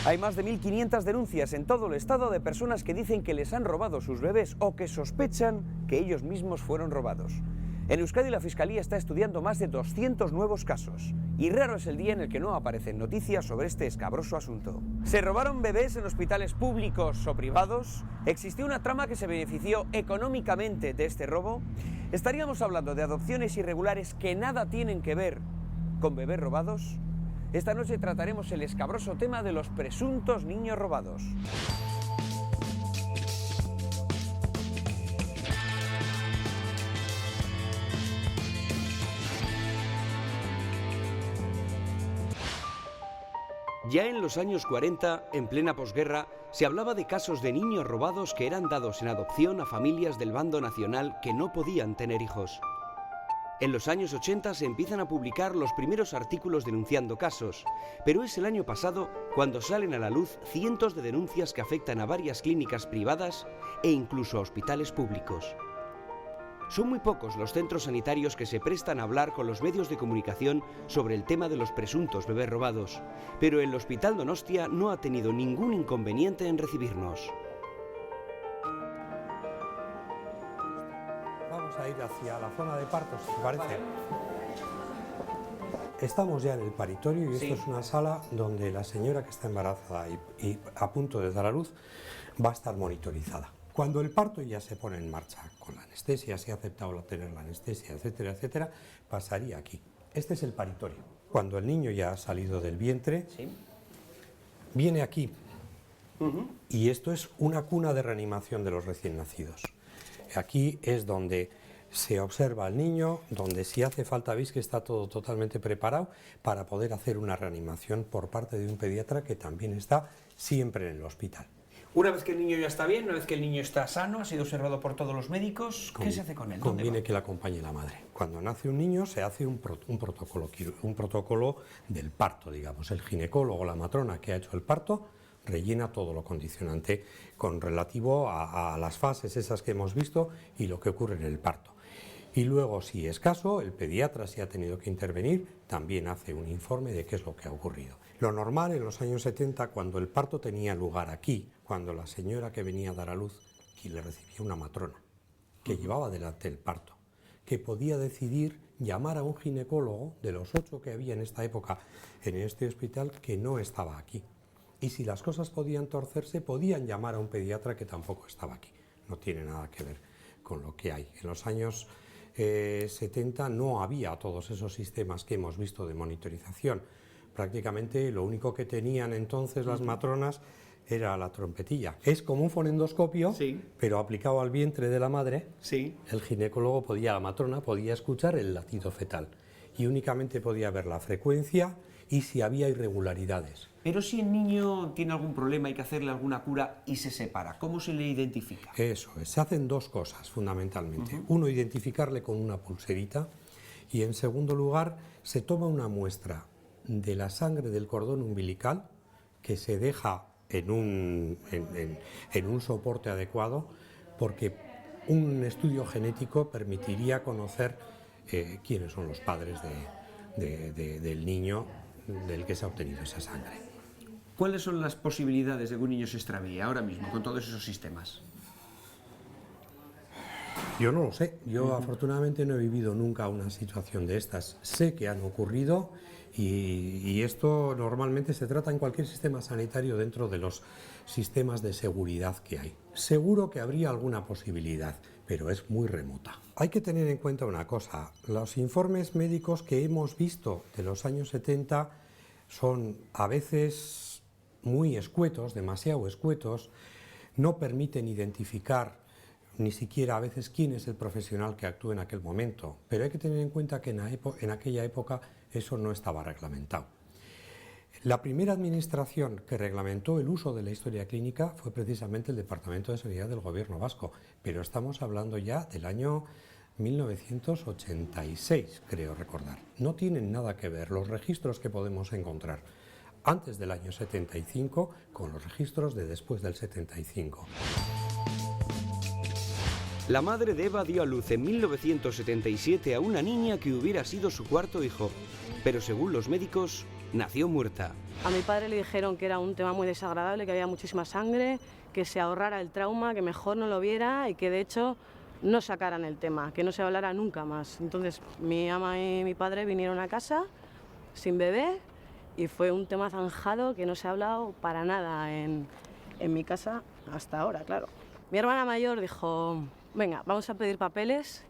Hay más de 1.500 denuncias en todo el estado de personas que dicen que les han robado sus bebés o que sospechan que ellos mismos fueron robados. En Euskadi la Fiscalía está estudiando más de 200 nuevos casos y raro es el día en el que no aparecen noticias sobre este escabroso asunto. ¿Se robaron bebés en hospitales públicos o privados? ¿Existió una trama que se benefició económicamente de este robo? ¿Estaríamos hablando de adopciones irregulares que nada tienen que ver con bebés robados? Esta noche trataremos el escabroso tema de los presuntos niños robados. Ya en los años 40, en plena posguerra, se hablaba de casos de niños robados que eran dados en adopción a familias del bando nacional que no podían tener hijos. En los años 80 se empiezan a publicar los primeros artículos denunciando casos, pero es el año pasado cuando salen a la luz cientos de denuncias que afectan a varias clínicas privadas e incluso a hospitales públicos. Son muy pocos los centros sanitarios que se prestan a hablar con los medios de comunicación sobre el tema de los presuntos bebés robados, pero el Hospital Donostia no ha tenido ningún inconveniente en recibirnos. Vamos a ir hacia la zona de partos, si te parece. Estamos ya en el paritorio y esto es una sala donde la señora que está embarazada y a punto de dar a luz va a estar monitorizada. Cuando el parto ya se pone en marcha, con la anestesia, se ha aceptado tener la anestesia, etcétera, etcétera, pasaría aquí. Este es el paritorio. Cuando el niño ya ha salido del vientre, viene aquí. Y esto es una cuna de reanimación de los recién nacidos. Aquí es donde se observa al niño, donde si hace falta veis que está todo totalmente preparado para poder hacer una reanimación por parte de un pediatra que también está siempre en el hospital. Una vez que el niño ya está bien, una vez que el niño está sano, ha sido observado por todos los médicos, ¿qué se hace con él? Conviene que le acompañe la madre. Cuando nace un niño se hace un protocolo del parto, digamos. El ginecólogo, la matrona que ha hecho el parto, rellena todo lo condicionante con relativo a las fases esas que hemos visto y lo que ocurre en el parto. Y luego, si es caso, el pediatra, si ha tenido que intervenir, también hace un informe de qué es lo que ha ocurrido. Lo normal en los años 70, cuando el parto tenía lugar aquí, cuando la señora que venía a dar a luz, y le recibía una matrona, que llevaba adelante el parto, que podía decidir llamar a un ginecólogo, de los 8 que había en esta época en este hospital, que no estaba aquí. Y si las cosas podían torcerse, podían llamar a un pediatra que tampoco estaba aquí. No tiene nada que ver con lo que hay. En los años 70 no había todos esos sistemas que hemos visto de monitorización. Prácticamente lo único que tenían entonces las matronas era la trompetilla. Es como un fonendoscopio, pero aplicado al vientre de la madre. El ginecólogo la matrona podía escuchar el latido fetal y únicamente podía ver la frecuencia y si había irregularidades. Pero si el niño tiene algún problema, hay que hacerle alguna cura y se separa, ¿cómo se le identifica? Eso es, se hacen dos cosas fundamentalmente. Uno, identificarle con una pulserita y en segundo lugar se toma una muestra de la sangre del cordón umbilical que se deja en un soporte adecuado porque un estudio genético permitiría conocer quiénes son los padres del niño del que se ha obtenido esa sangre. ¿Cuáles son las posibilidades de que un niño se extravíe ahora mismo con todos esos sistemas? Yo no lo sé, yo afortunadamente no he vivido nunca una situación de estas. Sé que han ocurrido y esto normalmente se trata en cualquier sistema sanitario dentro de los sistemas de seguridad que hay. Seguro que habría alguna posibilidad, pero es muy remota. Hay que tener en cuenta una cosa, los informes médicos que hemos visto de los años 70 son a veces muy escuetos, demasiado escuetos, no permiten identificar ni siquiera a veces quién es el profesional que actúa en aquel momento, pero hay que tener en cuenta que en aquella época eso no estaba reglamentado. La primera administración que reglamentó el uso de la historia clínica fue precisamente el Departamento de Sanidad del Gobierno vasco, pero estamos hablando ya del año 1986, creo recordar. No tienen nada que ver los registros que podemos encontrar antes del año 75 con los registros de después del 75. La madre de Eva dio a luz en 1977 a una niña que hubiera sido su cuarto hijo, pero según los médicos, nació muerta. A mi padre le dijeron que era un tema muy desagradable, que había muchísima sangre, que se ahorrara el trauma, que mejor no lo viera y que de hecho no sacaran el tema, que no se hablara nunca más. Entonces mi ama y mi padre vinieron a casa sin bebé y fue un tema zanjado que no se ha hablado para nada en mi casa hasta ahora, claro. Mi hermana mayor dijo, venga, vamos a pedir papeles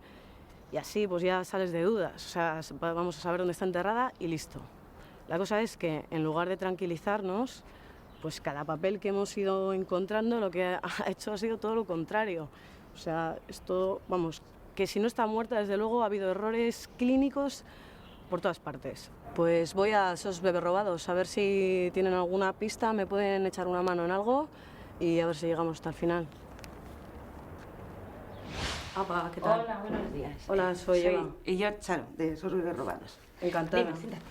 y así pues ya sales de dudas, o sea, vamos a saber dónde está enterrada y listo. La cosa es que en lugar de tranquilizarnos, pues cada papel que hemos ido encontrando lo que ha hecho ha sido todo lo contrario. O sea, esto, vamos, que si no está muerta, desde luego ha habido errores clínicos por todas partes. Pues voy a esos bebés robados, a ver si tienen alguna pista, me pueden echar una mano en algo y a ver si llegamos hasta el final. Apa, ¿qué tal? Hola, buenos días. Hola, soy Eva. Y yo, Charo, de esos bebés robados. Encantada. Venga, siéntate.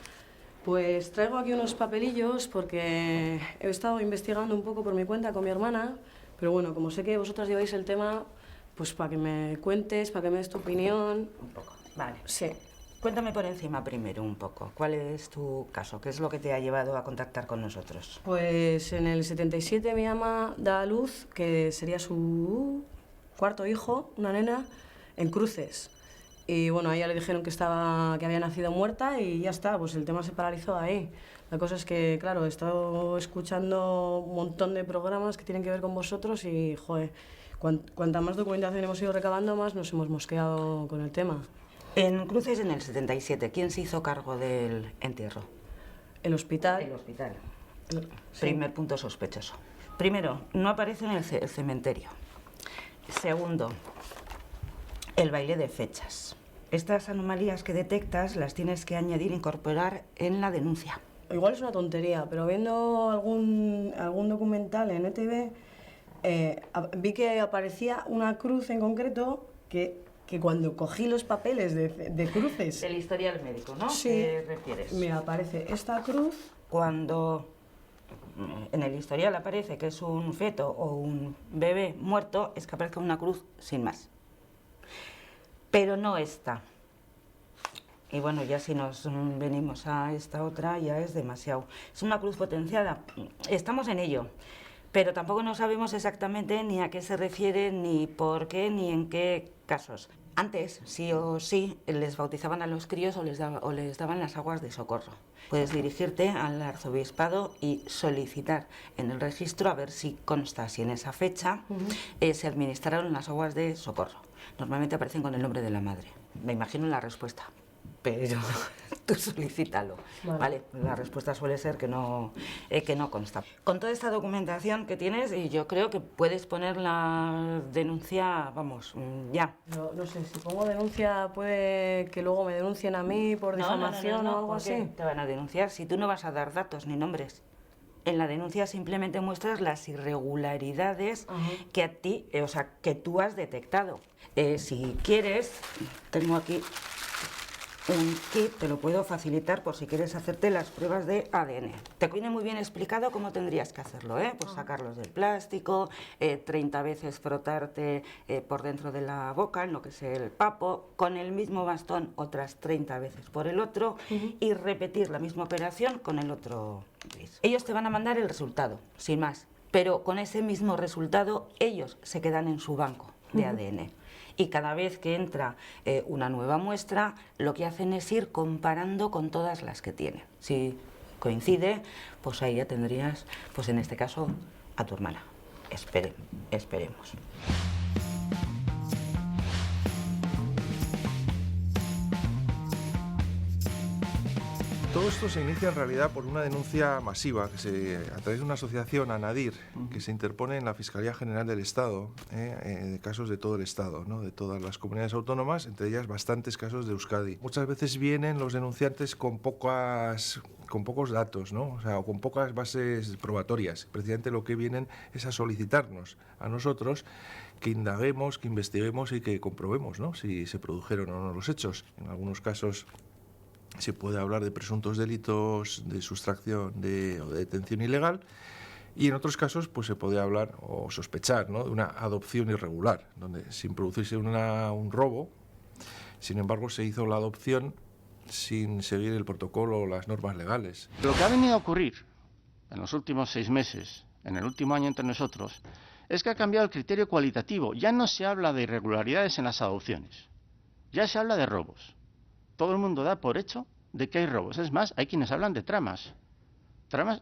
Pues traigo aquí unos papelillos porque he estado investigando un poco por mi cuenta con mi hermana, pero bueno, como sé que vosotras lleváis el tema, pues para que me cuentes, para que me des tu opinión. Un poco, vale. Sí. Cuéntame por encima primero un poco. ¿Cuál es tu caso? ¿Qué es lo que te ha llevado a contactar con nosotros? Pues en el 77 mi ama da a luz, que sería su cuarto hijo, una nena, en Cruces. Y bueno, a ella le dijeron que había nacido muerta y ya está, pues el tema se paralizó ahí. La cosa es que, claro, he estado escuchando un montón de programas que tienen que ver con vosotros y, joder, cuanta más documentación hemos ido recabando, más nos hemos mosqueado con el tema. En Cruces, en el 77, ¿quién se hizo cargo del entierro? El hospital. El hospital. Sí. Primer punto sospechoso. Primero, no aparece en el cementerio. Segundo, el baile de fechas. Estas anomalías que detectas las tienes que añadir, incorporar en la denuncia. Igual es una tontería, pero viendo algún documental en ETV, vi que aparecía una cruz en concreto que cuando cogí los papeles de cruces... El historial médico, ¿no? Sí. ¿Qué refieres? Me aparece esta cruz. Cuando en el historial aparece que es un feto o un bebé muerto, es que aparezca una cruz sin más. Pero no esta. Y bueno, ya si nos venimos a esta otra, ya es demasiado. Es una cruz potenciada. Estamos en ello, pero tampoco no sabemos exactamente ni a qué se refiere, ni por qué, ni en qué casos. Antes, sí o sí, les bautizaban a los críos o les daban las aguas de socorro. Puedes dirigirte al arzobispado y solicitar en el registro a ver si consta si en esa fecha se administraron las aguas de socorro. Normalmente aparecen con el nombre de la madre. Me imagino la respuesta, pero tú solicítalo. Vale. La respuesta suele ser que no consta. Con toda esta documentación que tienes, yo creo que puedes poner la denuncia, vamos, ya. No sé, si pongo denuncia puede que luego me denuncien a mí por difamación o algo así. Te van a denunciar si tú no vas a dar datos ni nombres. En la denuncia simplemente muestras las irregularidades que a ti, o sea, que tú has detectado. Si quieres, tengo aquí un kit, te lo puedo facilitar por si quieres hacerte las pruebas de ADN. Te viene muy bien explicado cómo tendrías que hacerlo, pues sacarlos del plástico, 30 veces frotarte por dentro de la boca, en lo que es el papo, con el mismo bastón otras 30 veces por el otro y repetir la misma operación con el otro gris. Ellos te van a mandar el resultado, sin más, pero con ese mismo resultado ellos se quedan en su banco de ADN. Y cada vez que entra una nueva muestra, lo que hacen es ir comparando con todas las que tienen. Si coincide, pues ahí ya tendrías, pues en este caso, a tu hermana. Esperemos. Todo esto se inicia en realidad por una denuncia masiva a través de una asociación, ANADIR, que se interpone en la Fiscalía General del Estado, de casos de todo el Estado, ¿no? De todas las comunidades autónomas, entre ellas bastantes casos de Euskadi. Muchas veces vienen los denunciantes con pocos datos, ¿no? O sea, o con pocas bases probatorias. Precisamente lo que vienen es a solicitarnos a nosotros que indaguemos, que investiguemos y que comprobemos, ¿no? Si se produjeron o no los hechos. En algunos casos se puede hablar de presuntos delitos de sustracción o de detención ilegal, Y en otros casos pues se podía hablar o sospechar, ¿no?, de una adopción irregular, donde sin producirse un robo, sin embargo se hizo la adopción sin seguir el protocolo o las normas legales. Lo que ha venido a ocurrir en los últimos 6 meses, en el último año entre nosotros, es que ha cambiado el criterio cualitativo. Ya no se habla de irregularidades en las adopciones, ya se habla de robos. Todo el mundo da por hecho de que hay robos. Es más, hay quienes hablan de tramas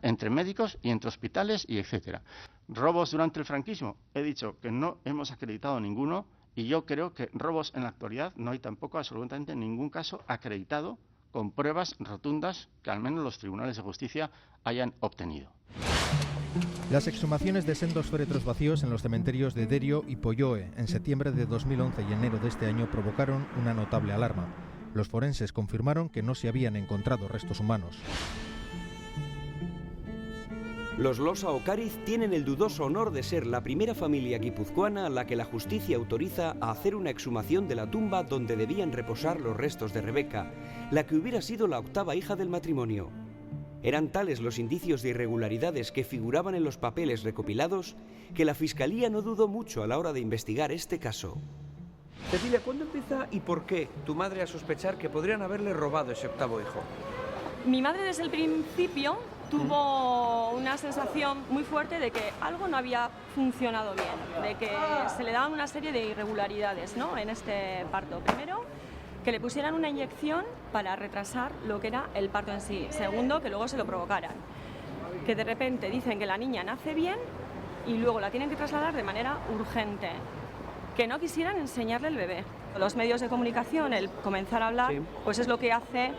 entre médicos y entre hospitales y etcétera. Robos durante el franquismo, he dicho que no hemos acreditado ninguno, y yo creo que robos en la actualidad no hay tampoco absolutamente ningún caso acreditado con pruebas rotundas que al menos los tribunales de justicia hayan obtenido. Las exhumaciones de sendos féretros vacíos en los cementerios de Derio y Polloe en septiembre de 2011 y enero de este año provocaron una notable alarma. Los forenses confirmaron que no se habían encontrado restos humanos. Los Losa Ocariz tienen el dudoso honor de ser la primera familia guipuzcoana a la que la justicia autoriza a hacer una exhumación de la tumba donde debían reposar los restos de Rebeca, la que hubiera sido la octava hija del matrimonio. Eran tales los indicios de irregularidades que figuraban en los papeles recopilados que la Fiscalía no dudó mucho a la hora de investigar este caso. Cecilia, ¿cuándo empieza y por qué tu madre a sospechar que podrían haberle robado ese octavo hijo? Mi madre desde el principio tuvo una sensación muy fuerte de que algo no había funcionado bien, de que se le daban una serie de irregularidades, ¿no?, en este parto. Primero, que le pusieran una inyección para retrasar lo que era el parto en sí. Segundo, que luego se lo provocaran. Que de repente dicen que la niña nace bien y luego la tienen que trasladar de manera urgente. Que no quisieran enseñarle el bebé. Los medios de comunicación, el comenzar a hablar, sí, pues es lo que hace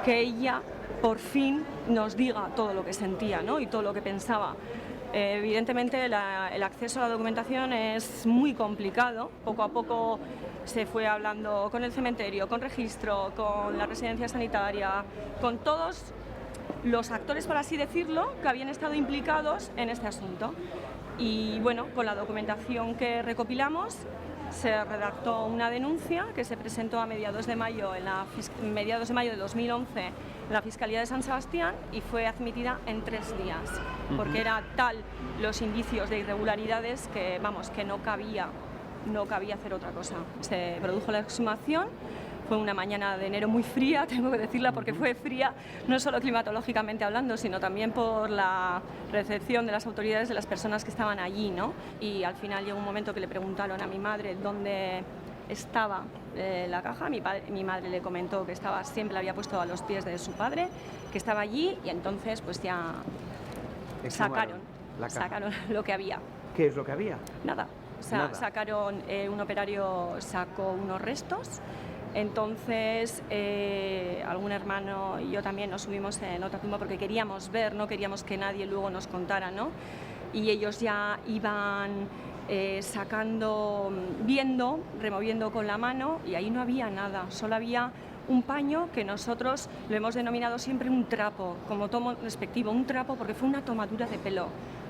que ella por fin nos diga todo lo que sentía, ¿no?, y todo lo que pensaba. Evidentemente el acceso a la documentación es muy complicado. Poco a poco se fue hablando con el cementerio, con registro, con la residencia sanitaria, con todos los actores, por así decirlo, que habían estado implicados en este asunto. Y bueno, con la documentación que recopilamos se redactó una denuncia que se presentó a mediados de mayo de 2011 en la Fiscalía de San Sebastián y fue admitida en 3 días, porque era tal los indicios de irregularidades que, vamos, que no cabía hacer otra cosa. Se produjo la exhumación. Fue una mañana de enero muy fría, tengo que decirla, porque fue fría no solo climatológicamente hablando, sino también por la recepción de las autoridades de las personas que estaban allí, ¿no? Y al final llegó un momento que le preguntaron a mi madre dónde estaba la caja. Mi madre le comentó que siempre la había puesto a los pies de su padre, que estaba allí, y entonces pues ya sacaron lo que había. ¿Qué es lo que había? Nada. O sea, nada. Sacaron, un operario sacó unos restos. Entonces, algún hermano y yo también nos subimos en otra tumba porque queríamos ver, no queríamos que nadie luego nos contara, ¿no? Y ellos ya iban removiendo con la mano, y ahí no había nada, solo había un paño que nosotros lo hemos denominado siempre un trapo, como tomo respectivo, un trapo porque fue una tomadura de pelo,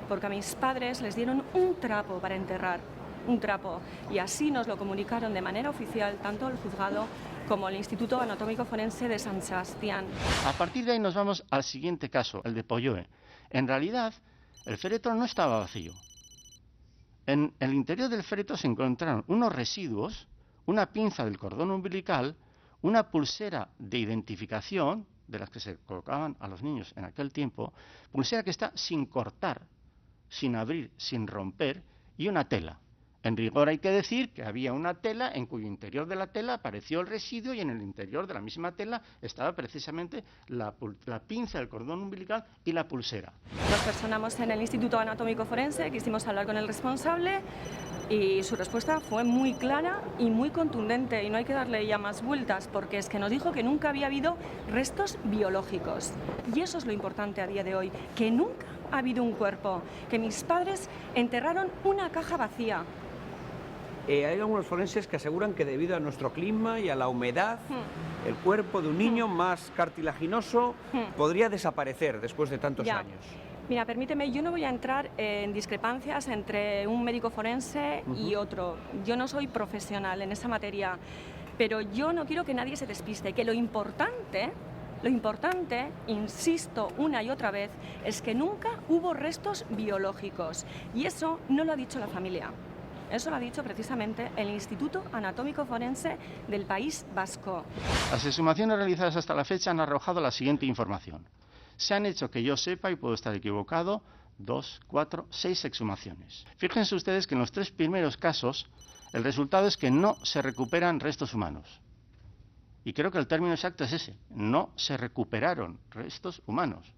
porque a mis padres les dieron un trapo para enterrar. Un trapo, y así nos lo comunicaron de manera oficial tanto el juzgado como el Instituto Anatómico Forense de San Sebastián. A partir de ahí nos vamos al siguiente caso, el de Polloe. En realidad, el féretro no estaba vacío. En el interior del féretro se encontraron unos residuos, una pinza del cordón umbilical, una pulsera de identificación, de las que se colocaban a los niños en aquel tiempo, pulsera que está sin cortar, sin abrir, sin romper, y una tela. En rigor hay que decir que había una tela en cuyo interior de la tela apareció el residuo, y en el interior de la misma tela estaba precisamente la pinza del cordón umbilical y la pulsera. Nos personamos en el Instituto Anatómico Forense, quisimos hablar con el responsable y su respuesta fue muy clara y muy contundente, y no hay que darle ya más vueltas, porque es que nos dijo que nunca había habido restos biológicos. Y eso es lo importante a día de hoy, que nunca ha habido un cuerpo, que mis padres enterraron una caja vacía. Hay algunos forenses que aseguran que debido a nuestro clima y a la humedad, el cuerpo de un niño más cartilaginoso podría desaparecer después de tantos años. Mira, permíteme, yo no voy a entrar en discrepancias entre un médico forense y otro. Yo no soy profesional en esa materia, pero yo no quiero que nadie se despiste, que lo importante Lo importante, insisto una y otra vez, es que nunca hubo restos biológicos. Y eso no lo ha dicho la familia. Eso lo ha dicho precisamente el Instituto Anatómico Forense del País Vasco. Las exhumaciones realizadas hasta la fecha han arrojado la siguiente información. Se han hecho, que yo sepa, y puedo estar equivocado, 2, 4, 6 exhumaciones. Fíjense ustedes que en los 3 primeros casos el resultado es que no se recuperan restos humanos. Y creo que el término exacto es ese, no se recuperaron restos humanos.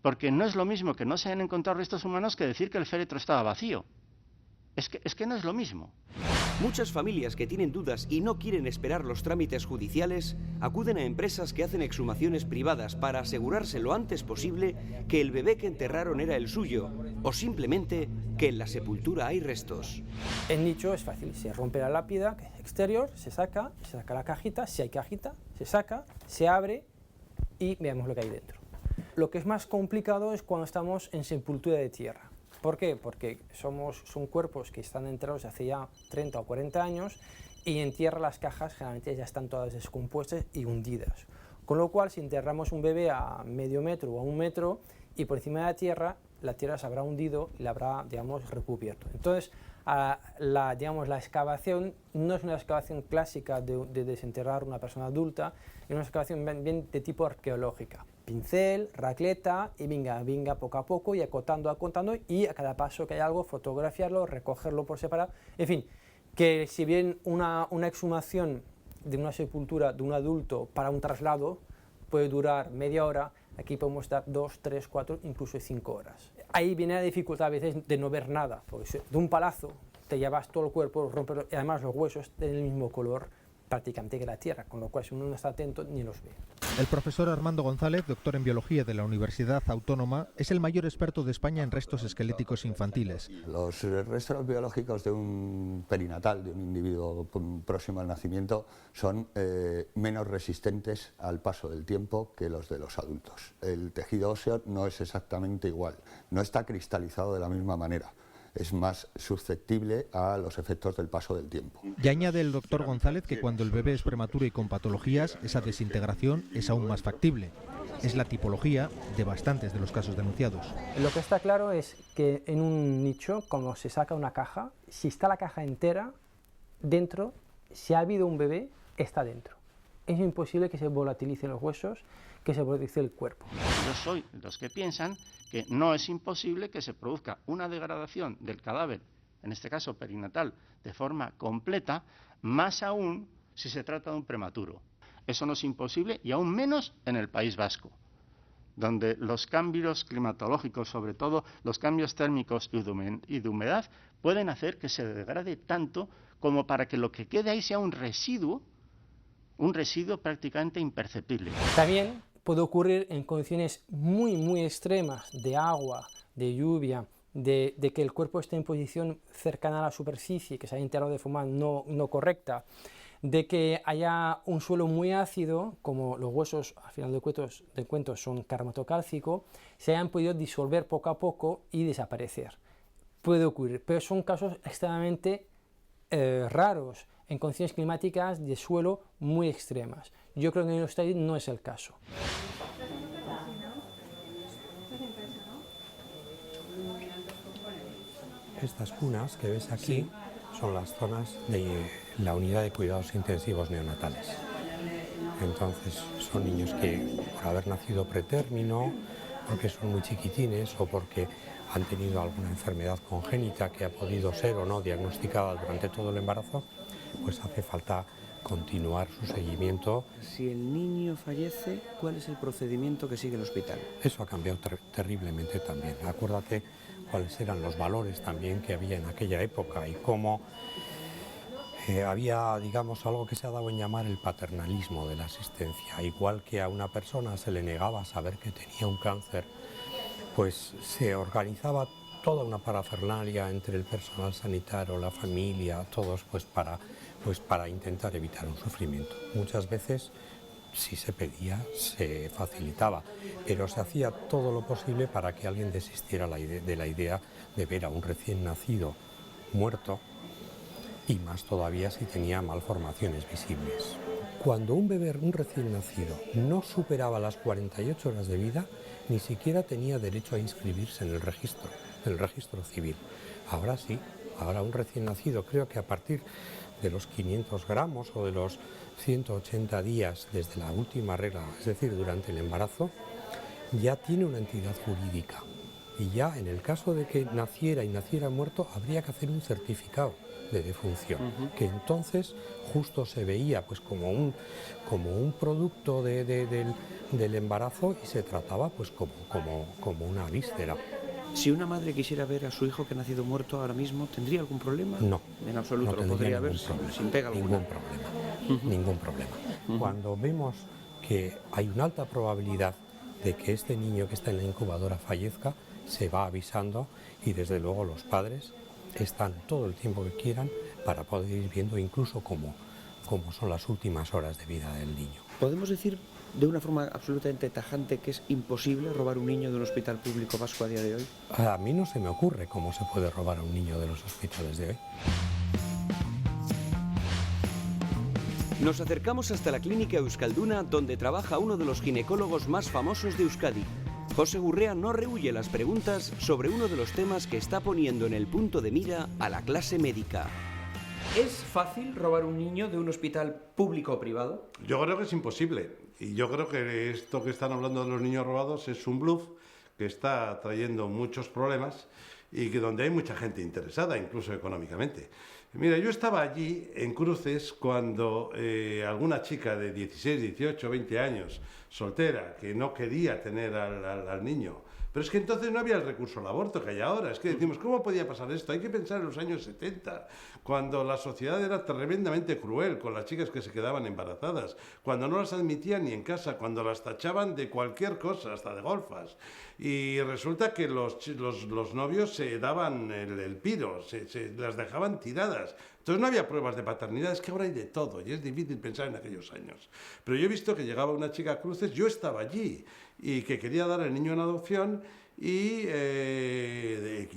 Porque no es lo mismo que no se hayan encontrado restos humanos que decir que el féretro estaba vacío. Es que no es lo mismo. Muchas familias que tienen dudas y no quieren esperar los trámites judiciales acuden a empresas que hacen exhumaciones privadas para asegurarse lo antes posible que el bebé que enterraron era el suyo o simplemente que en la sepultura hay restos. El nicho es fácil, se rompe la lápida exterior, se saca la cajita, si hay cajita, se saca, se abre y veamos lo que hay dentro. Lo que es más complicado es cuando estamos en sepultura de tierra. ¿Por qué? Porque son cuerpos que están enterrados hace ya 30 o 40 años y en tierra las cajas generalmente ya están todas descompuestas y hundidas. Con lo cual, si enterramos un bebé a medio metro o a 1 metro y por encima de la tierra se habrá hundido y la habrá, digamos, recubierto. Entonces, la excavación no es una excavación clásica de desenterrar una persona adulta, es una excavación bien de tipo arqueológica. Pincel, racleta y venga poco a poco y acotando y a cada paso que hay algo, fotografiarlo, recogerlo por separado. En fin, que si bien una exhumación de una sepultura de un adulto para un traslado puede durar media hora, aquí podemos dar 2, 3, 4, incluso 5 horas. Ahí viene la dificultad a veces de no ver nada, porque de un palazo te llevas todo el cuerpo, rompes, y además los huesos tienen el mismo color prácticamente que la tierra, con lo cual si uno no está atento ni los ve. El profesor Armando González, doctor en biología de la Universidad Autónoma, es el mayor experto de España en restos esqueléticos infantiles. Los restos biológicos de un perinatal, de un individuo próximo al nacimiento, son menos resistentes al paso del tiempo que los de los adultos. El tejido óseo no es exactamente igual, no está cristalizado de la misma manera. Es más susceptible a los efectos del paso del tiempo. Y añade el doctor González que cuando el bebé es prematuro y con patologías, esa desintegración es aún más factible. Es la tipología de bastantes de los casos denunciados. Lo que está claro es que en un nicho, cuando se saca una caja, si está la caja entera, dentro, si ha habido un bebé, está dentro. Es imposible que se volatilicen los huesos, que se volatilice el cuerpo. Yo soy de los que piensan que no es imposible que se produzca una degradación del cadáver, en este caso perinatal, de forma completa, más aún si se trata de un prematuro. Eso no es imposible y aún menos en el País Vasco, donde los cambios climatológicos, sobre todo los cambios térmicos y de humedad, pueden hacer que se degrade tanto como para que lo que quede ahí sea un residuo prácticamente imperceptible. También puede ocurrir en condiciones muy extremas de agua, de lluvia, de que el cuerpo esté en posición cercana a la superficie, que se haya enterrado de forma no correcta, de que haya un suelo muy ácido, como los huesos, al final de cuentos son carmatocálcico, se hayan podido disolver poco a poco y desaparecer. Puede ocurrir, pero son casos extremadamente raros, en condiciones climáticas de suelo muy extremas. Yo creo que en Euskadi no es el caso. Estas cunas que ves aquí son las zonas de la unidad de cuidados intensivos neonatales. Entonces son niños que por haber nacido pretérmino, porque son muy chiquitines o porque han tenido alguna enfermedad congénita que ha podido ser o no diagnosticada durante todo el embarazo, pues hace falta continuar su seguimiento. Si el niño fallece, ¿cuál es el procedimiento que sigue el hospital? Eso ha cambiado terriblemente también. Acuérdate cuáles eran los valores también que había en aquella época y cómo había, digamos, algo que se ha dado en llamar el paternalismo de la asistencia. Igual que a una persona se le negaba saber que tenía un cáncer, pues se organizaba toda una parafernalia entre el personal sanitario, la familia, todos para intentar evitar un sufrimiento. Muchas veces, si se pedía, se facilitaba, pero se hacía todo lo posible para que alguien desistiera de la idea de ver a un recién nacido muerto, y más todavía si tenía malformaciones visibles. Cuando un bebé, un recién nacido, no superaba las 48 horas de vida, ni siquiera tenía derecho a inscribirse en el registro civil. Ahora sí, ahora un recién nacido, creo que a partir de los 500 gramos o de los 180 días desde la última regla, es decir, durante el embarazo, ya tiene una entidad jurídica. Y ya en el caso de que naciera y naciera muerto, habría que hacer un certificado de defunción, que entonces justo se veía pues como un producto del embarazo y se trataba pues como una víscera. Si una madre quisiera ver a su hijo que ha nacido muerto ahora mismo, ¿tendría algún problema? No. En absoluto, no lo podría ver problema, sin pega alguna. Ningún problema, ningún problema. Cuando vemos que hay una alta probabilidad de que este niño que está en la incubadora fallezca, se va avisando y desde luego los padres están todo el tiempo que quieran para poder ir viendo incluso cómo son las últimas horas de vida del niño. ¿Podemos decir de una forma absolutamente tajante que es imposible robar un niño de un hospital público vasco a día de hoy? A mí no se me ocurre cómo se puede robar a un niño de los hospitales de hoy. Nos acercamos hasta la clínica Euskalduna, donde trabaja uno de los ginecólogos más famosos de Euskadi. José Gurrea no rehúye las preguntas sobre uno de los temas que está poniendo en el punto de mira a la clase médica. ¿Es fácil robar un niño de un hospital público o privado? Yo creo que es imposible. Y yo creo que esto que están hablando de los niños robados es un bluff que está trayendo muchos problemas y que donde hay mucha gente interesada, incluso económicamente. Mira, yo estaba allí en Cruces cuando alguna chica de 16, 18, 20 años, soltera, que no quería tener al niño. Pero es que entonces no había el recurso al aborto que hay ahora. Es que decimos, ¿cómo podía pasar esto? Hay que pensar en los años 70, cuando la sociedad era tremendamente cruel con las chicas que se quedaban embarazadas, cuando no las admitían ni en casa, cuando las tachaban de cualquier cosa, hasta de golfas. Y resulta que los novios se daban el piro, se las dejaban tiradas. Entonces no había pruebas de paternidad, es que ahora hay de todo y es difícil pensar en aquellos años. Pero yo he visto que llegaba una chica a Cruces, yo estaba allí, y que quería dar el niño en adopción y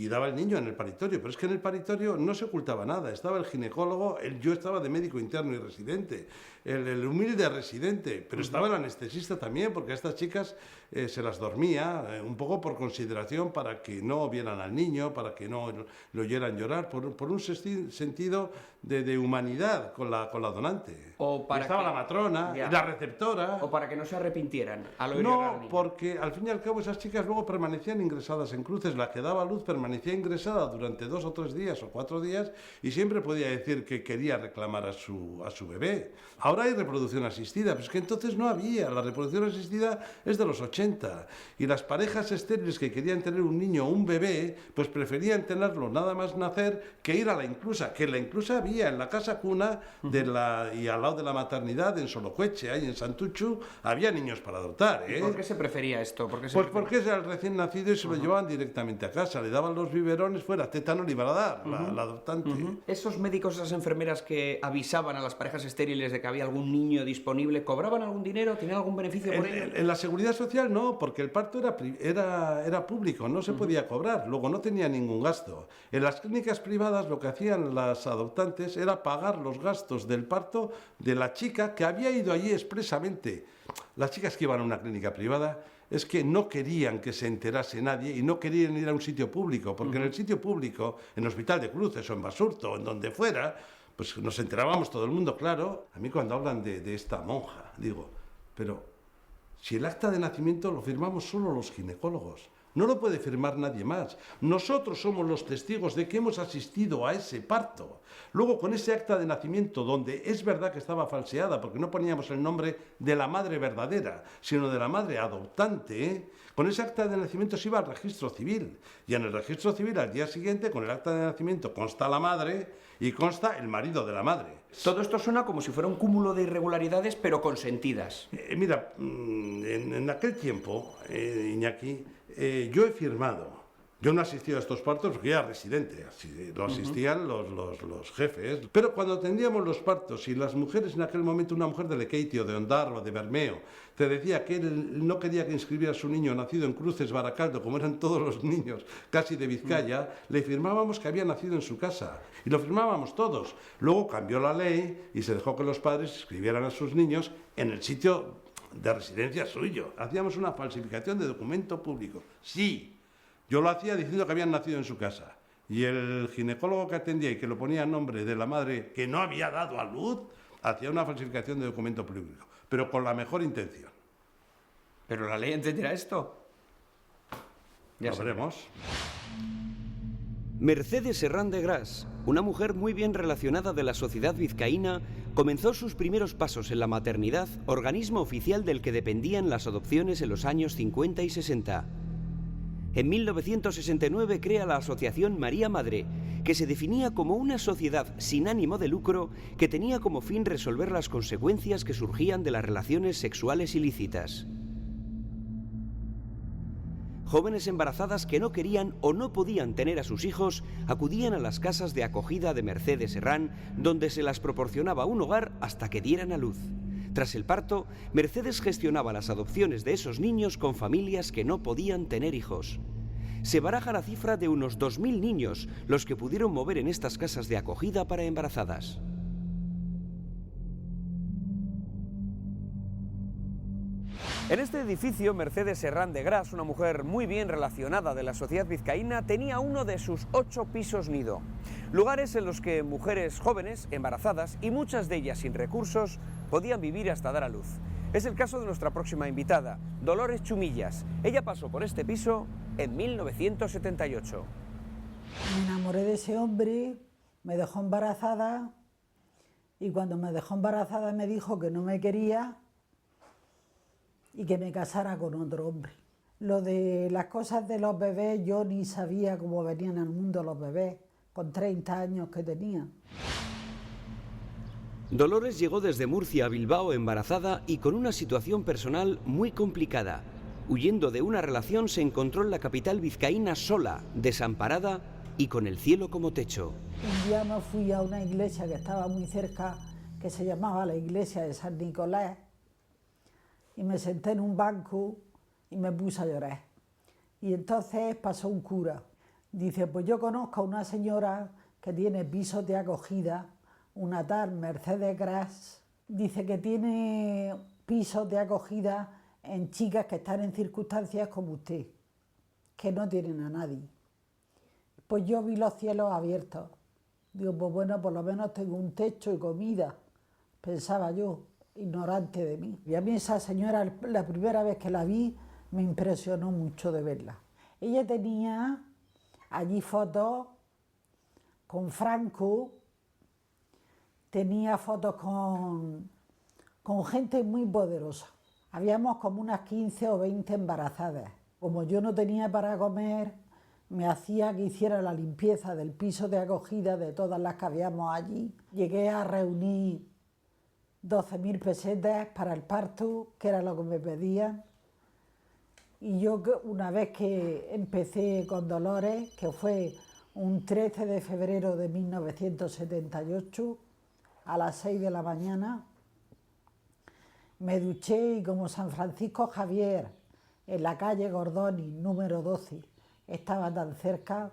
daba el niño en el paritorio, pero es que en el paritorio no se ocultaba nada, estaba el ginecólogo, yo estaba de médico interno y residente, el humilde residente, pero estaba el anestesista también, porque a estas chicas se las dormía, un poco por consideración para que no vieran al niño, para que no lo oyeran llorar, por un sentido de humanidad con la donante. O para estaba que, la matrona, la receptora. O para que no se arrepintieran al oír No, llorar al niño. porque al fin y al cabo esas chicas luego permanecían ingresadas en Cruces, la que daba luz permanecía ingresada durante 2 o 3 días o 4 días y siempre podía decir que quería reclamar a su bebé. Ahora hay reproducción asistida, pero es que entonces no había. La reproducción asistida es de los 80 y las parejas estériles que querían tener un niño o un bebé, pues preferían tenerlo nada más nacer que ir a la inclusa, que la inclusa había en la casa cuna y al lado de la maternidad en Solocueche, ahí en Santuchu, había niños para adoptar. ¿Y por qué se prefería esto? Pues porque era el recién nacido y se lo llevaban directamente a casa, le daban los biberones fuera, teta no le iba a dar la adoptante. ¿Esos médicos, esas enfermeras que avisaban a las parejas estériles de que había algún niño disponible, cobraban algún dinero, tenían algún beneficio por ello? En la seguridad social no, porque el parto era público, no se podía cobrar, luego no tenía ningún gasto. En las clínicas privadas lo que hacían las adoptantes era pagar los gastos del parto de la chica que había ido allí expresamente. Las chicas que iban a una clínica privada es que no querían que se enterase nadie y no querían ir a un sitio público, porque en el sitio público, en el Hospital de Cruces o en Basurto o en donde fuera, pues nos enterábamos todo el mundo, claro. A mí cuando hablan de esta monja, digo, pero si el acta de nacimiento lo firmamos solo los ginecólogos, no lo puede firmar nadie más. Nosotros somos los testigos de que hemos asistido a ese parto. Luego, con ese acta de nacimiento, donde es verdad que estaba falseada, porque no poníamos el nombre de la madre verdadera, sino de la madre adoptante, con ese acta de nacimiento se iba al registro civil. Y en el registro civil, al día siguiente, con el acta de nacimiento consta la madre y consta el marido de la madre. Todo esto suena como si fuera un cúmulo de irregularidades, pero consentidas. Mira, en aquel tiempo, Iñaki, yo he firmado Yo no asistía a estos partos porque era residente, lo asistían los jefes. Pero cuando atendíamos los partos y las mujeres en aquel momento, una mujer de Lekeitio, de Ondarroa, de Bermeo, te decía que él no quería que inscribiera a su niño nacido en Cruces, Baracaldo, como eran todos los niños casi de Vizcaya, le firmábamos que había nacido en su casa. Y lo firmábamos todos. Luego cambió la ley y se dejó que los padres inscribieran a sus niños en el sitio de residencia suyo. Hacíamos una falsificación de documento público. Sí. Yo lo hacía diciendo que habían nacido en su casa. Y el ginecólogo que atendía y que lo ponía a nombre de la madre que no había dado a luz, hacía una falsificación de documento público, pero con la mejor intención. ¿Pero la ley entenderá esto? Ya lo veremos. Mercedes Serrán de Gras, una mujer muy bien relacionada de la sociedad vizcaína, comenzó sus primeros pasos en la maternidad, organismo oficial del que dependían las adopciones en los años 50 y 60. En 1969 crea la Asociación María Madre, que se definía como una sociedad sin ánimo de lucro que tenía como fin resolver las consecuencias que surgían de las relaciones sexuales ilícitas. Jóvenes embarazadas que no querían o no podían tener a sus hijos acudían a las casas de acogida de Mercedes Serrán, donde se las proporcionaba un hogar hasta que dieran a luz. Tras el parto, Mercedes gestionaba las adopciones de esos niños con familias que no podían tener hijos. Se baraja la cifra de unos 2.000 niños los que pudieron mover en estas casas de acogida para embarazadas. En este edificio, Mercedes Serrán de Gras, una mujer muy bien relacionada de la sociedad vizcaína, tenía uno de sus 8 pisos nido. Lugares en los que mujeres jóvenes, embarazadas y muchas de ellas sin recursos, podían vivir hasta dar a luz. Es el caso de nuestra próxima invitada, Dolores Chumillas. Ella pasó por este piso en 1978. Me enamoré de ese hombre, me dejó embarazada y cuando me dejó embarazada me dijo que no me quería y que me casara con otro hombre. Lo de las cosas de los bebés, yo ni sabía cómo venían al mundo los bebés, con 30 años que tenía. Dolores llegó desde Murcia a Bilbao embarazada y con una situación personal muy complicada. Huyendo de una relación se encontró en la capital vizcaína sola, desamparada y con el cielo como techo. Un día me fui a una iglesia que estaba muy cerca, que se llamaba la iglesia de San Nicolás, y me senté en un banco y me puse a llorar. Y entonces pasó un cura. Dice, pues yo conozco a una señora que tiene pisos de acogida, una tal Mercedes Gras. Dice que tiene pisos de acogida en chicas que están en circunstancias como usted, que no tienen a nadie. Pues yo vi los cielos abiertos. Digo, pues bueno, por lo menos tengo un techo y comida, pensaba yo, ignorante de mí. Y a mí esa señora, la primera vez que la vi, me impresionó mucho de verla. Ella tenía allí fotos con Franco, tenía fotos con gente muy poderosa. Habíamos como unas 15 o 20 embarazadas. Como yo no tenía para comer, me hacía que hiciera la limpieza del piso de acogida de todas las que habíamos allí. Llegué a reunir 12.000 pesetas para el parto, que era lo que me pedían. Y yo, una vez que empecé con Dolores, que fue un 13 de febrero de 1978, a las 6 de la mañana, me duché y como San Francisco Javier, en la calle Gordoni, número 12, estaba tan cerca,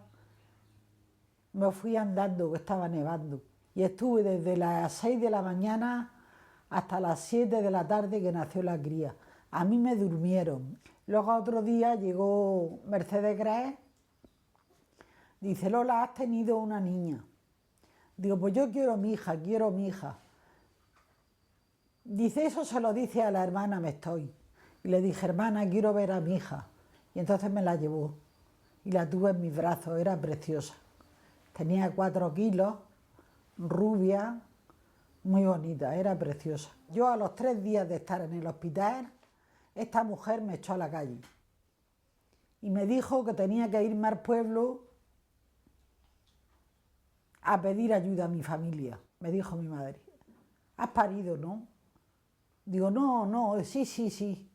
me fui andando, que estaba nevando. Y estuve desde las 6 de la mañana hasta las 7 de la tarde que nació la cría. A mí me durmieron. Luego otro día llegó Mercedes Gras, dice, Lola, has tenido una niña. Digo, pues yo quiero mi hija, quiero mi hija. Dice, eso se lo dice a la hermana, me estoy. Y le dije, hermana, quiero ver a mi hija. Y entonces me la llevó y la tuve en mis brazos, era preciosa. Tenía 4 kilos, rubia, muy bonita, era preciosa. Yo a los 3 días de estar en el hospital, esta mujer me echó a la calle y me dijo que tenía que irme al pueblo a pedir ayuda a mi familia. Me dijo mi madre, ¿has parido, no? Digo, no, sí,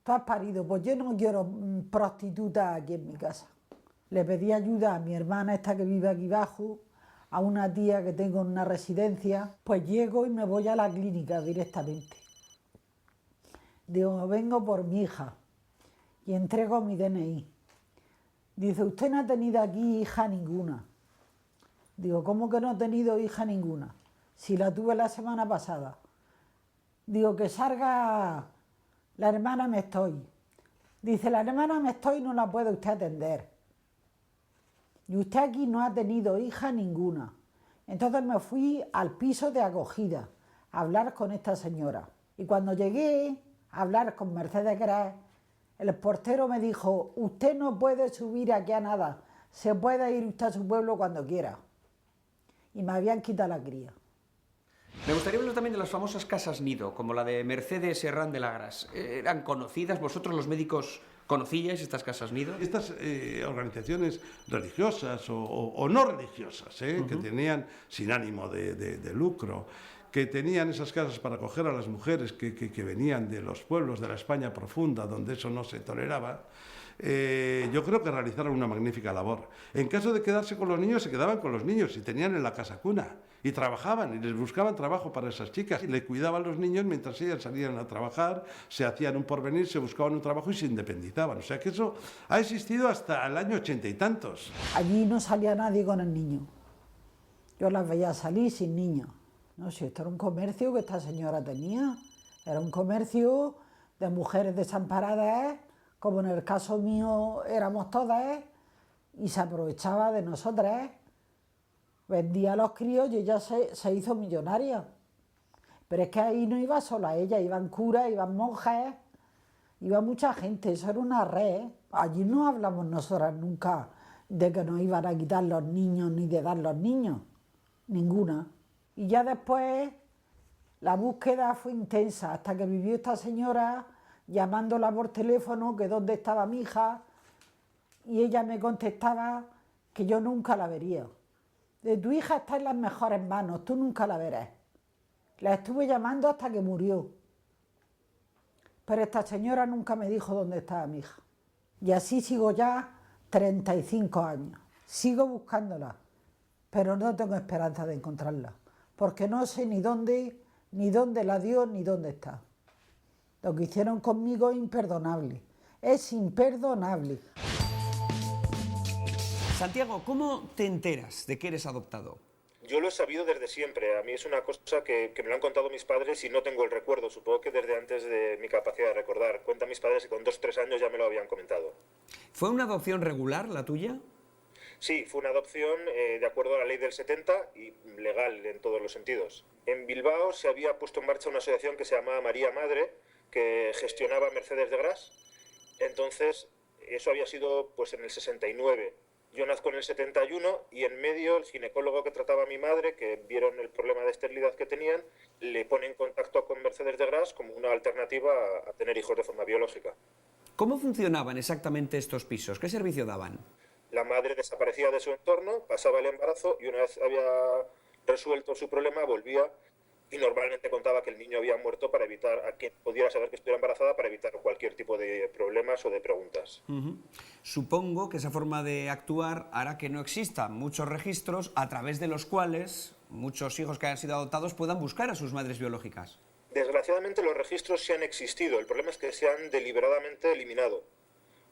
tú has parido, pues yo no quiero prostituta aquí en mi casa. Le pedí ayuda a mi hermana esta que vive aquí abajo, a una tía que tengo en una residencia, pues llego y me voy a la clínica directamente. Digo, vengo por mi hija y entrego mi DNI. Dice, usted no ha tenido aquí hija ninguna. Digo, ¿cómo que no he tenido hija ninguna? Si la tuve la semana pasada. Digo, que salga la hermana Mestoy. Dice, la hermana Mestoy no la puede usted atender. Y usted aquí no ha tenido hija ninguna. Entonces me fui al piso de acogida a hablar con esta señora. Y cuando llegué a hablar con Mercedes Gras, el portero me dijo, usted no puede subir aquí a nada, se puede ir usted a su pueblo cuando quiera. Y me habían quitado la cría. Me gustaría hablar también de las famosas casas nido, como la de Mercedes Herrán de la Gras. ¿Eran conocidas? ¿Vosotros los médicos conocíais estas casas nido? Estas organizaciones religiosas o no religiosas, que tenían sin ánimo de lucro, que tenían esas casas para acoger a las mujeres que venían de los pueblos de la España profunda, donde eso no se toleraba, yo creo que realizaron una magnífica labor. En caso de quedarse con los niños, se quedaban con los niños y tenían en la casa cuna. Y trabajaban y les buscaban trabajo para esas chicas. Y le cuidaban los niños mientras ellas salían a trabajar, se hacían un porvenir, se buscaban un trabajo y se independizaban. O sea que eso ha existido hasta el año 80 y tantos. Allí no salía nadie con el niño. Yo las veía salir sin niños. No sé, esto era un comercio que esta señora tenía. Era un comercio de mujeres desamparadas, como en el caso mío éramos todas, y se aprovechaba de nosotras. Vendía a los críos y ella se hizo millonaria. Pero es que ahí no iba sola ella, iban curas, iban monjas, iba mucha gente, eso era una red. Allí no hablamos nosotras nunca de que nos iban a quitar los niños ni de dar los niños, ninguna. Y ya después la búsqueda fue intensa, hasta que vivió esta señora llamándola por teléfono que dónde estaba mi hija, y ella me contestaba que yo nunca la vería. De tu hija está en las mejores manos, tú nunca la verás. La estuve llamando hasta que murió. Pero esta señora nunca me dijo dónde estaba mi hija. Y así sigo ya 35 años. Sigo buscándola, pero no tengo esperanza de encontrarla, porque no sé ni dónde la dio, ni dónde está. Lo que hicieron conmigo es imperdonable. Es imperdonable. Santiago, ¿cómo te enteras de que eres adoptado? Yo lo he sabido desde siempre. A mí es una cosa que me lo han contado mis padres y no tengo el recuerdo. Supongo que desde antes de mi capacidad de recordar. Cuentan mis padres que con 2 o 3 años ya me lo habían comentado. ¿Fue una adopción regular la tuya? Sí, fue una adopción de acuerdo a la ley del 70 y legal en todos los sentidos. En Bilbao se había puesto en marcha una asociación que se llamaba María Madre, que gestionaba Mercedes de Gras. Entonces, eso había sido pues en el 69. Yo nazco en el 71 y en medio el ginecólogo que trataba a mi madre, que vieron el problema de esterilidad que tenían, le pone en contacto con Mercedes de Gras como una alternativa a tener hijos de forma biológica. ¿Cómo funcionaban exactamente estos pisos? ¿Qué servicio daban? La madre desaparecía de su entorno, pasaba el embarazo y una vez había resuelto su problema volvía y normalmente contaba que el niño había muerto para evitar a quien pudiera saber que estuviera embarazada, para evitar cualquier tipo de problemas o de preguntas. Supongo que esa forma de actuar hará que no existan muchos registros a través de los cuales muchos hijos que hayan sido adoptados puedan buscar a sus madres biológicas. Desgraciadamente los registros sí han existido, el problema es que se han deliberadamente eliminado.